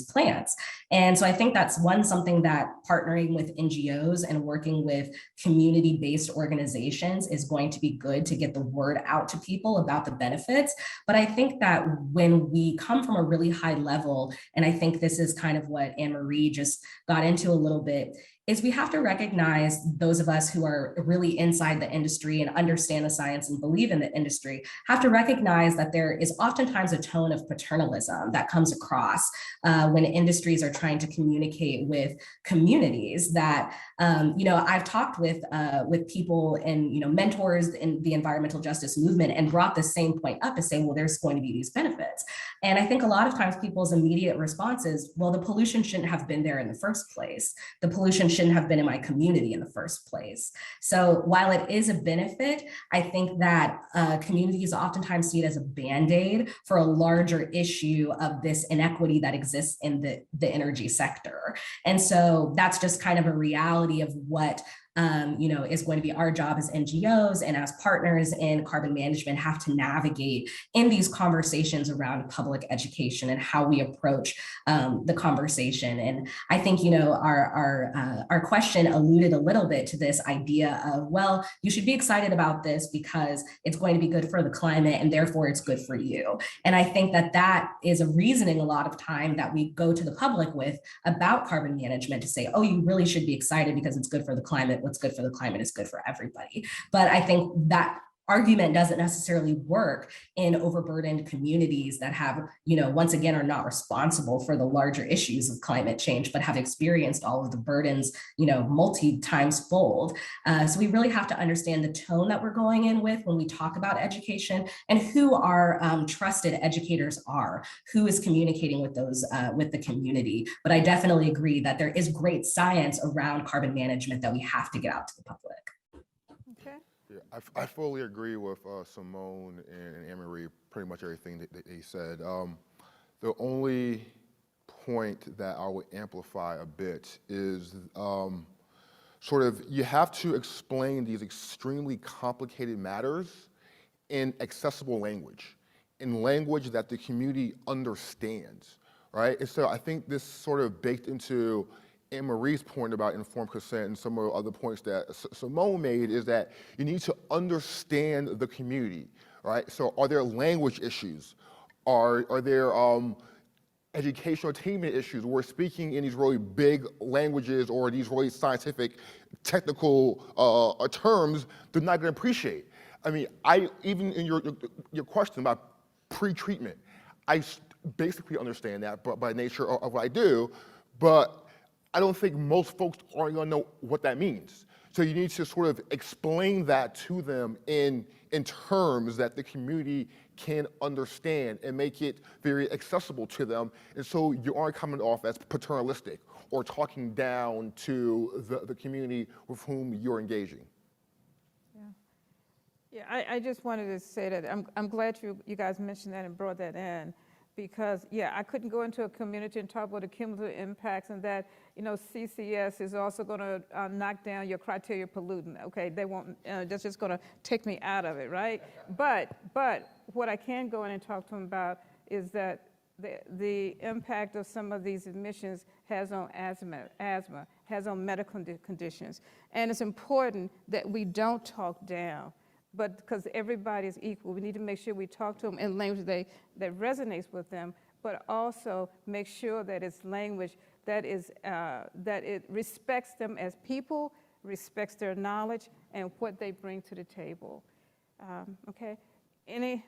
plants. And so I think that's something that partnering with NGOs and working with community-based organizations is going to be good to get the word out to people about the benefits. But I think that when we come from a really high level, and I think this is kind of what Anne-Marie just got into a little bit, is we have to recognize those of us who are really inside the industry and understand the science and believe in the industry, have to recognize that there is oftentimes a tone of paternalism that comes across when industries are trying to communicate with communities that, I've talked with people and, mentors in the environmental justice movement and brought the same point up to say, well, there's going to be these benefits. And I think a lot of times people's immediate response is, well, the pollution shouldn't have been there in the first place. The pollution shouldn't have been in my community in the first place. So while it is a benefit, I think that communities oftentimes see it as a Band-Aid for a larger issue of this inequity that exists in the energy sector. And so that's just kind of a reality of what is going to be our job as NGOs and as partners in carbon management have to navigate in these conversations around public education and how we approach the conversation. And I think, our question alluded a little bit to this idea of, well, you should be excited about this because it's going to be good for the climate and therefore it's good for you. And I think that is a reasoning a lot of time that we go to the public with about carbon management to say, oh, you really should be excited because it's good for the climate. What's good for the climate is good for everybody. But I think that argument doesn't necessarily work in overburdened communities that have, once again, are not responsible for the larger issues of climate change, but have experienced all of the burdens, multi-times fold. So we really have to understand the tone that we're going in with when we talk about education and who our trusted educators are, who is communicating with those, with the community. But I definitely agree that there is great science around carbon management that we have to get out to the public. Okay. Yeah, I fully agree with Simone and Anne-Marie, pretty much everything that they said. The only point that I would amplify a bit is sort of you have to explain these extremely complicated matters in accessible language, in language that the community understands, right? And so I think this sort of baked into Anne-Marie's point about informed consent and some of the other points that Simone made is that you need to understand the community, right? So are there language issues? Are there educational attainment issues? We're speaking in these really big languages or these really scientific, technical terms they're not gonna appreciate. I mean, even in your question about pre-treatment, I basically understand that by nature of what I do, but I don't think most folks are gonna know what that means. So you need to sort of explain that to them in terms that the community can understand and make it very accessible to them. And so you aren't coming off as paternalistic or talking down to the community with whom you're engaging. Yeah, I just wanted to say that I'm glad you guys mentioned that and brought that in, because, yeah, I couldn't go into a community and talk about the cumulative impacts and that, CCS is also going to knock down your criteria pollutant. Okay, they won't, that's just going to take me out of it, right? But what I can go in and talk to them about is that the impact of some of these emissions has on asthma, has on medical conditions. And it's important that we don't talk down, but because everybody is equal, we need to make sure we talk to them in language that resonates with them, but also make sure that it's language that it respects them as people, respects their knowledge and what they bring to the table. Okay, Can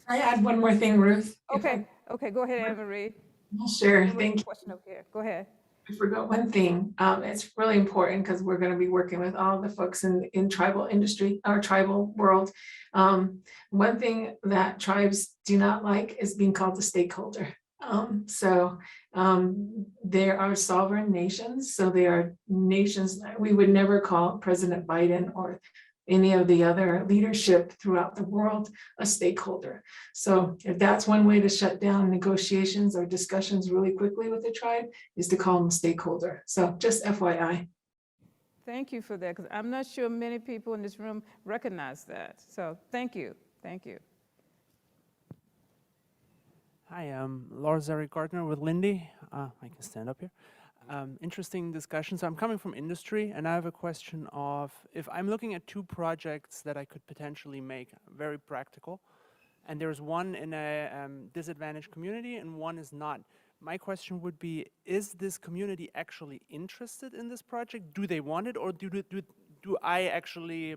I add one more thing, Ruth? Okay, go ahead, Anne-Marie. Sure, thank you. Question over here. Go ahead. I forgot one thing. It's really important because we're going to be working with all the folks in tribal industry, our tribal world. One thing that tribes do not like is being called a stakeholder. There are sovereign nations, so they are nations that we would never call President Biden or any of the other leadership throughout the world a stakeholder. So if that's one way to shut down negotiations or discussions really quickly with the tribe, is to call them a stakeholder. So just FYI. Thank you for that, because I'm not sure many people in this room recognize that. So thank you. Hi, I'm Laura Zeri-Gardner with Lindy. I can stand up here. Interesting discussion. So I'm coming from industry, and I have a question of, if I'm looking at two projects that I could potentially make very practical, and there's one in a disadvantaged community and one is not. My question would be, is this community actually interested in this project? Do they want it, or do I actually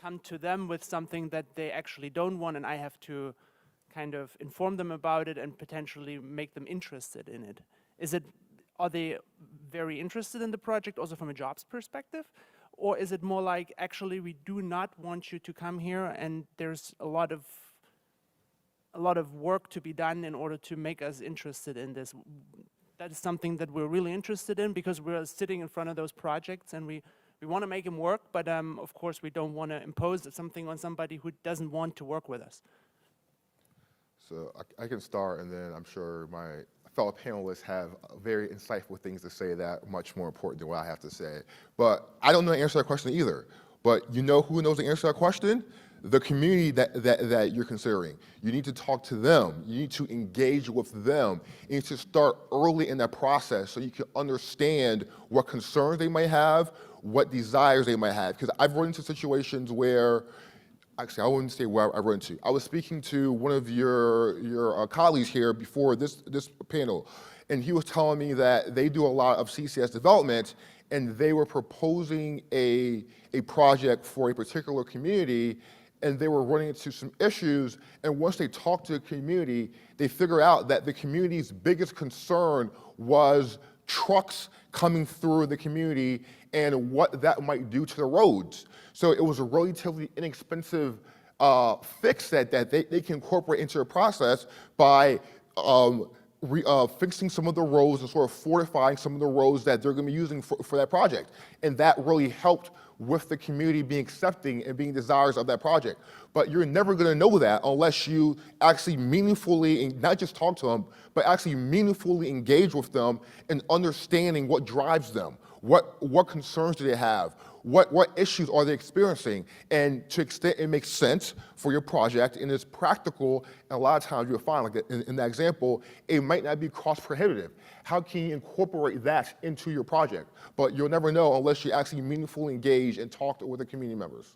come to them with something that they actually don't want, and I have to kind of inform them about it and potentially make them interested in it? Are they very interested in the project also from a jobs perspective? Or is it more like, actually, we do not want you to come here and there's a lot of work to be done in order to make us interested in this? That is something that we're really interested in because we're sitting in front of those projects and we want to make them work, but of course we don't want to impose something on somebody who doesn't want to work with us. So I can start, and then I'm sure my fellow panelists have very insightful things to say that are much more important than what I have to say. But I don't know the answer to that question either. But you know who knows the answer to that question? The community that you're considering. You need to talk to them. You need to engage with them. You need to start early in that process so you can understand what concerns they might have, what desires they might have. Because I've run into situations where, actually, I wouldn't say where I run into. I was speaking to one of your colleagues here before this panel, and he was telling me that they do a lot of CCS development, and they were proposing a project for a particular community, and they were running into some issues, and once they talked to the community, they figured out that the community's biggest concern was trucks coming through the community and what that might do to the roads. So it was a relatively inexpensive fix that they can incorporate into the process by fixing some of the roads and sort of fortifying some of the roads that they're going to be using for that project. And that really helped with the community being accepting and being desirous of that project. But you're never going to know that unless you actually meaningfully, not just talk to them, but actually meaningfully engage with them in understanding what drives them, what concerns do they have, what issues are they experiencing, and to extent it makes sense for your project and it's practical, and a lot of times you'll find, like in that example, it might not be cost prohibitive. How can you incorporate that into your project? But you'll never know unless you actually meaningfully engage and talk with the community members.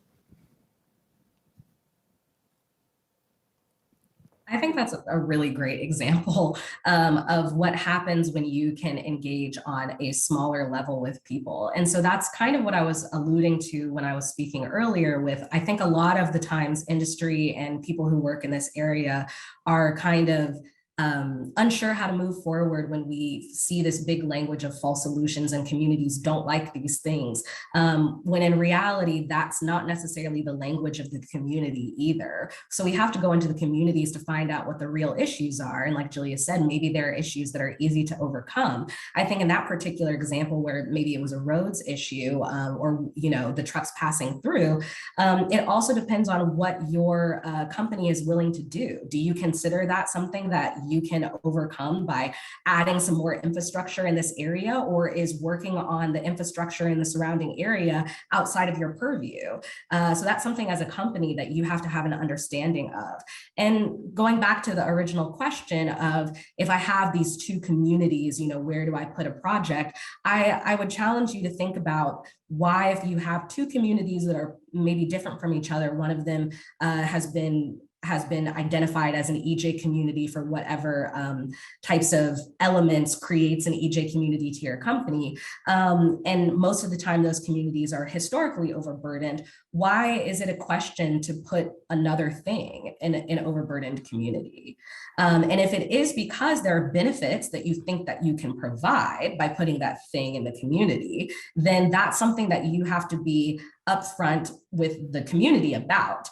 I think that's a really great example of what happens when you can engage on a smaller level with people. And so that's kind of what I was alluding to when I was speaking earlier with, I think a lot of the times industry and people who work in this area are kind of unsure how to move forward when we see this big language of false solutions and communities don't like these things, when in reality, that's not necessarily the language of the community either. So we have to go into the communities to find out what the real issues are. And like Julius said, maybe there are issues that are easy to overcome. I think in that particular example where maybe it was a roads issue or the trucks passing through, it also depends on what your company is willing to do. Do you consider that something that you can overcome by adding some more infrastructure in this area, or is working on the infrastructure in the surrounding area outside of your purview? So that's something as a company that you have to have an understanding of. And going back to the original question of, if I have these two communities, where do I put a project? I would challenge you to think about why, if you have two communities that are maybe different from each other, one of them has been identified as an EJ community for whatever types of elements creates an EJ community to your company. And most of the time those communities are historically overburdened. Why is it a question to put another thing in an overburdened community? And if it is because there are benefits that you think that you can provide by putting that thing in the community, then that's something that you have to be upfront with the community about.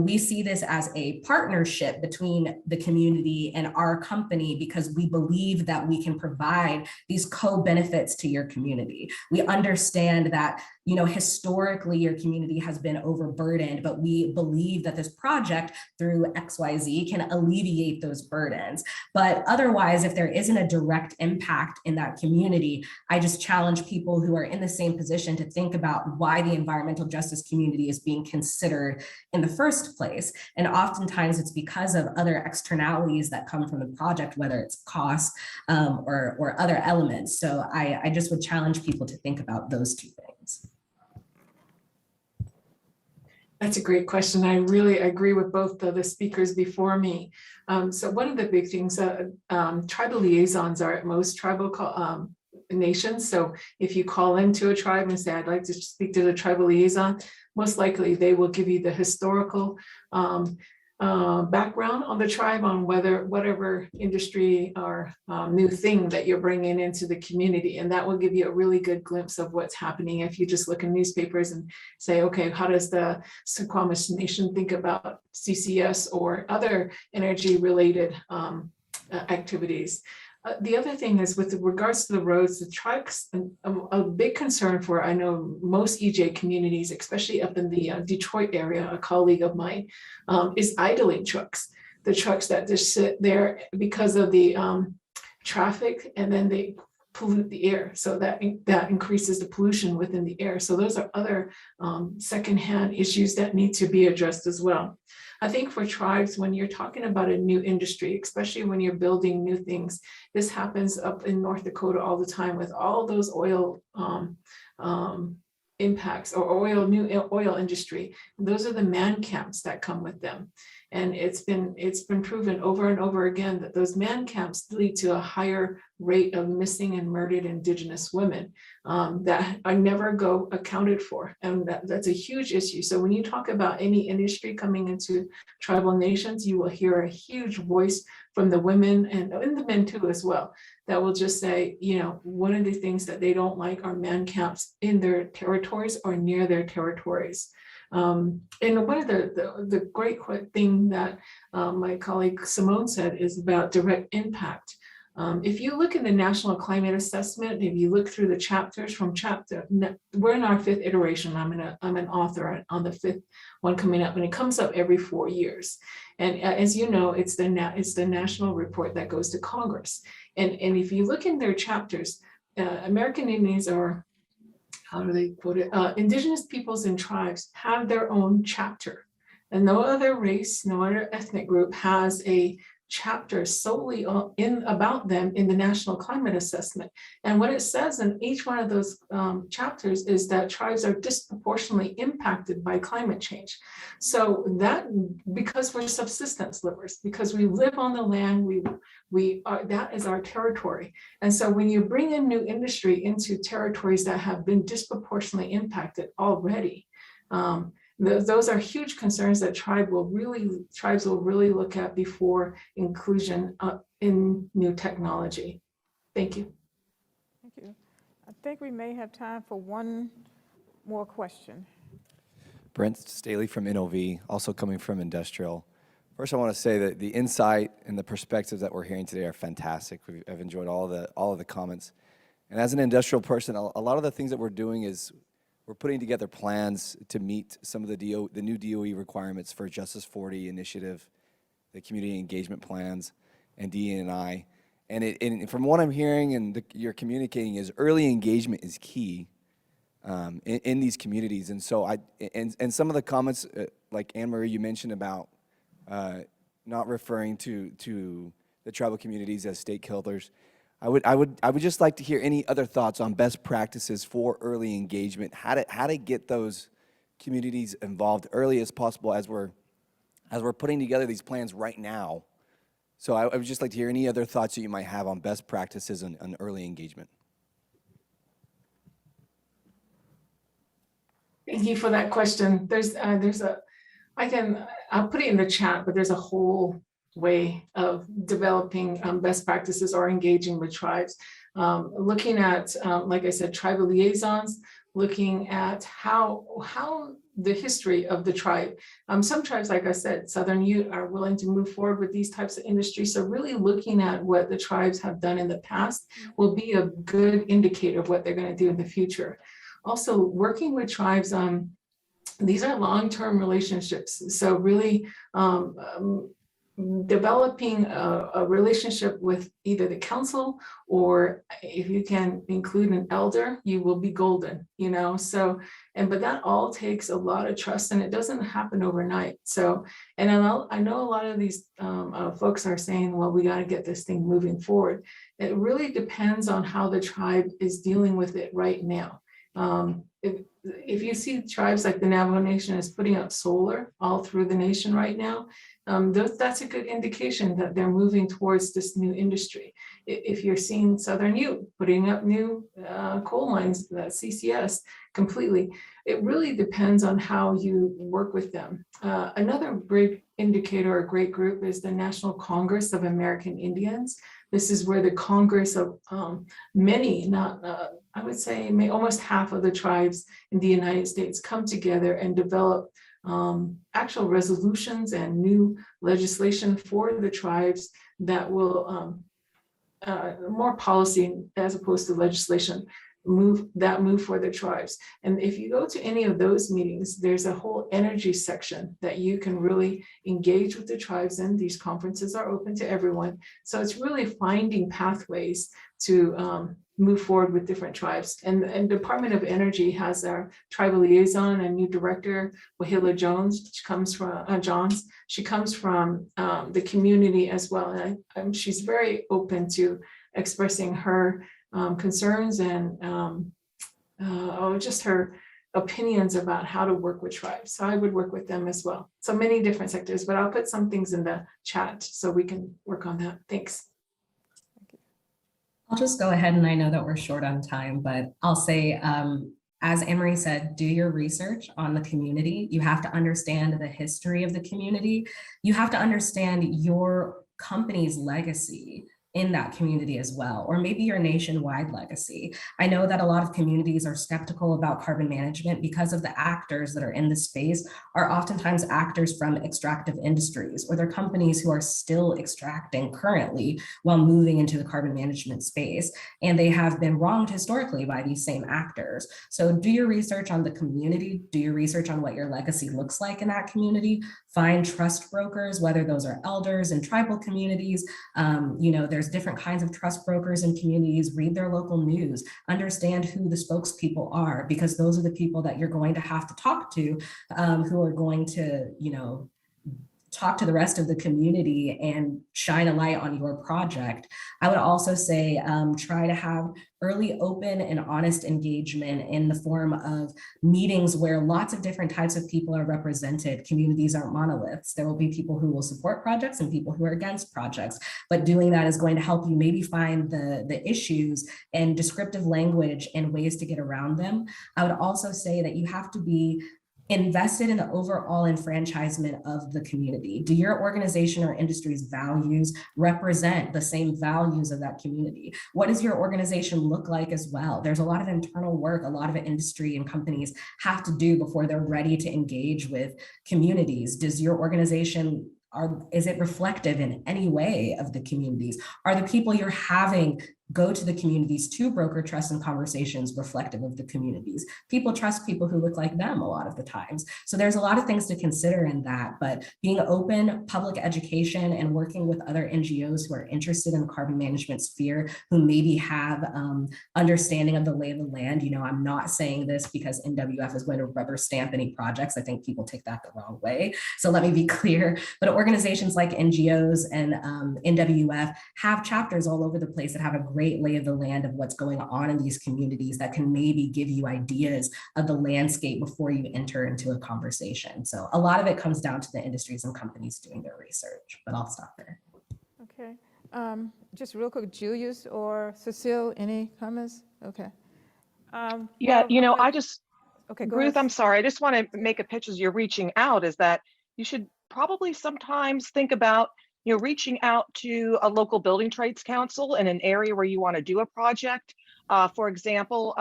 We see this as a partnership between the community and our company because we believe that we can provide these co-benefits to your community. We understand that, historically your community has been overburdened, but we believe that this project through XYZ can alleviate those burdens. But otherwise, if there isn't a direct impact in that community, I just challenge people who are in the same position to think about why the environmental justice community is being considered in the first place. And oftentimes it's because of other externalities that come from the project, whether it's cost or other elements. So I just would challenge people to think about those two things. That's a great question. I really agree with both of the speakers before me. So one of the big things, tribal liaisons are at most tribal nations. So if you call into a tribe and say, I'd like to speak to the tribal liaison, most likely they will give you the historical background on the tribe, on whatever industry or new thing that you're bringing into the community. And that will give you a really good glimpse of what's happening. If you just look in newspapers and say, okay, how does the Squamish Nation think about CCS or other energy related activities? The other thing is with regards to the roads, the trucks, a big concern for, I know, most EJ communities, especially up in the Detroit area, a colleague of mine, is idling trucks. The trucks that just sit there because of the traffic, and then they pollute the air. So that increases the pollution within the air. So those are other secondhand issues that need to be addressed as well. I think for tribes, when you're talking about a new industry, especially when you're building new things, this happens up in North Dakota all the time with all those oil impacts or new oil industry. Those are the man camps that come with them. And it's been proven over and over again that those man camps lead to a higher rate of missing and murdered Indigenous women that are never accounted for. And that's a huge issue. So when you talk about any industry coming into tribal nations, you will hear a huge voice from the women and the men too as well, that will just say, one of the things that they don't like are man camps in their territories or near their territories. And one of the great thing that my colleague Simone said is about direct impact. If you look in the National Climate Assessment, if you look through the chapters we're in our 5th iteration. I'm an author on the 5th one coming up, and it comes up every 4 years. And as you know, it's the national report that goes to Congress. And if you look in their chapters, American Indians are, how do they quote it? Indigenous peoples and tribes have their own chapter, and no other race, no other ethnic group has a chapter solely about them in the National Climate Assessment. And what it says in each one of those chapters is that tribes are disproportionately impacted by climate change. So that, because we're subsistence livers, because we live on the land, that is our territory. And so when you bring in new industry into territories that have been disproportionately impacted already, Those are huge concerns that tribes will really look at before inclusion in new technology. Thank you. Thank you. I think we may have time for one more question. Brent Staley from NOV, also coming from industrial. First, I want to say that the insight and the perspectives that we're hearing today are fantastic. I've enjoyed all of the comments. And as an industrial person, a lot of the things that we're doing is we're putting together plans to meet some of the new DOE requirements for Justice 40 initiative, the community engagement plans, and DE&I. And from what I'm hearing and you're communicating is early engagement is key in these communities. And so and some of the comments, like Anne-Marie, you mentioned about not referring to the tribal communities as stakeholders. I would just like to hear any other thoughts on best practices for early engagement, how to get those communities involved early as possible as we're putting together these plans right now. So I would just like to hear any other thoughts that you might have on best practices on early engagement. Thank you for that question. I'll put it in the chat, but there's a whole way of developing best practices or engaging with tribes. Looking at, like I said, tribal liaisons, looking at how the history of the tribe. Some tribes, like I said, Southern Ute are willing to move forward with these types of industries. So really looking at what the tribes have done in the past will be a good indicator of what they're going to do in the future. Also, working with tribes, these are long-term relationships. So really developing a relationship with either the council or if you can include an elder, you will be golden, you know? So, but that all takes a lot of trust and it doesn't happen overnight. So, and I know a lot of these folks are saying, well, we got to get this thing moving forward. It really depends on how the tribe is dealing with it right now. If you see tribes like the Navajo Nation is putting up solar all through the nation right now, that's a good indication that they're moving towards this new industry. If you're seeing Southern Ute putting up new coal mines, that CCS completely, it really depends on how you work with them. Another great indicator or great group is the National Congress of American Indians. This is where the Congress of many, I would say almost half of the tribes in the United States come together and develop actual resolutions and new legislation for the tribes that will more policy as opposed to legislation move for the tribes. And if you go to any of those meetings, there's a whole energy section that you can really engage with the tribes in. These conferences are open to everyone. So it's really finding pathways to move forward with different tribes. And Department of Energy has our tribal liaison and new director, Wahila Jones. She comes from She comes from the community as well. And she's very open to expressing her concerns and just her opinions about how to work with tribes. So I would work with them as well. So many different sectors, but I'll put some things in the chat so we can work on that. Thanks. I'll just go ahead, and I know that we're short on time, but I'll say, as Anne-Marie said, do your research on the community. You have to understand the history of the community. You have to understand your company's legacy in that community as well, or maybe your nationwide legacy. I know that a lot of communities are skeptical about carbon management because of the actors that are in the space are oftentimes actors from extractive industries, or they're companies who are still extracting currently while moving into the carbon management space. And they have been wronged historically by these same actors. So do your research on the community, do your research on what your legacy looks like in that community, find trust brokers, whether those are elders in tribal communities. There's different kinds of trust brokers in communities. Read their local news, understand who the spokespeople are, because those are the people that you're going to have to talk to, who are going to, talk to the rest of the community and shine a light on your project. I would also say try to have early, open, and honest engagement in the form of meetings where lots of different types of people are represented. Communities aren't monoliths. There will be people who will support projects and people who are against projects, but doing that is going to help you maybe find the issues and descriptive language and ways to get around them. I would also say that you have to be invested in the overall enfranchisement of the community? Do your organization or industry's values represent the same values of that community? What does your organization look like as well? There's a lot of internal work, a lot of industry and companies have to do before they're ready to engage with communities. Does your organization is it reflective in any way of the communities? Are the people you're having go to the communities to broker trust and conversations reflective of the communities? People trust people who look like them a lot of the times. So there's a lot of things to consider in that, but being open, public education, and working with other NGOs who are interested in the carbon management sphere, who maybe have understanding of the lay of the land. You know, I'm not saying this because NWF is going to rubber stamp any projects. I think people take that the wrong way. So let me be clear, but organizations like NGOs and NWF have chapters all over the place that have a great lay of the land of what's going on in these communities that can maybe give you ideas of the landscape before you enter into a conversation. So a lot of it comes down to the industries and companies doing their research, but I'll stop there. Okay. Just real quick, Julius or Cecile, any comments? Okay. Yeah, Well, you know, okay, go Ruth, ahead. I'm sorry. I just want to make a pitch as you're reaching out is that you should probably sometimes think about, you know, reaching out to a local building trades council in an area where you want to do a project. For example,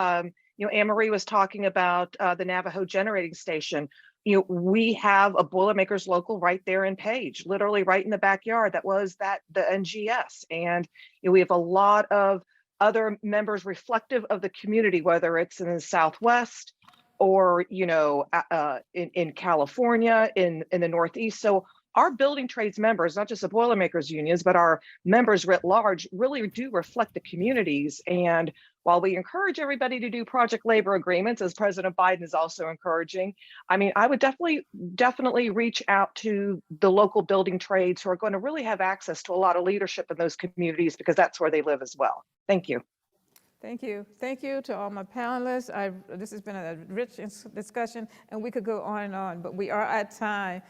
you know, Anne-Marie was talking about the Navajo generating station. You know, we have a Boilermakers local right there in Page, literally right in the backyard. That was the NGS. And you know, we have a lot of other members reflective of the community, whether it's in the Southwest or, you know, in California, in the Northeast. So our building trades members, not just the Boilermakers unions, but our members writ large, really do reflect the communities. And while we encourage everybody to do project labor agreements, as President Biden is also encouraging, I mean, I would definitely reach out to the local building trades who are going to really have access to a lot of leadership in those communities because that's where they live as well. Thank you. Thank you. Thank you to all my panelists. This has been a rich discussion, and we could go on and on, but we are at time.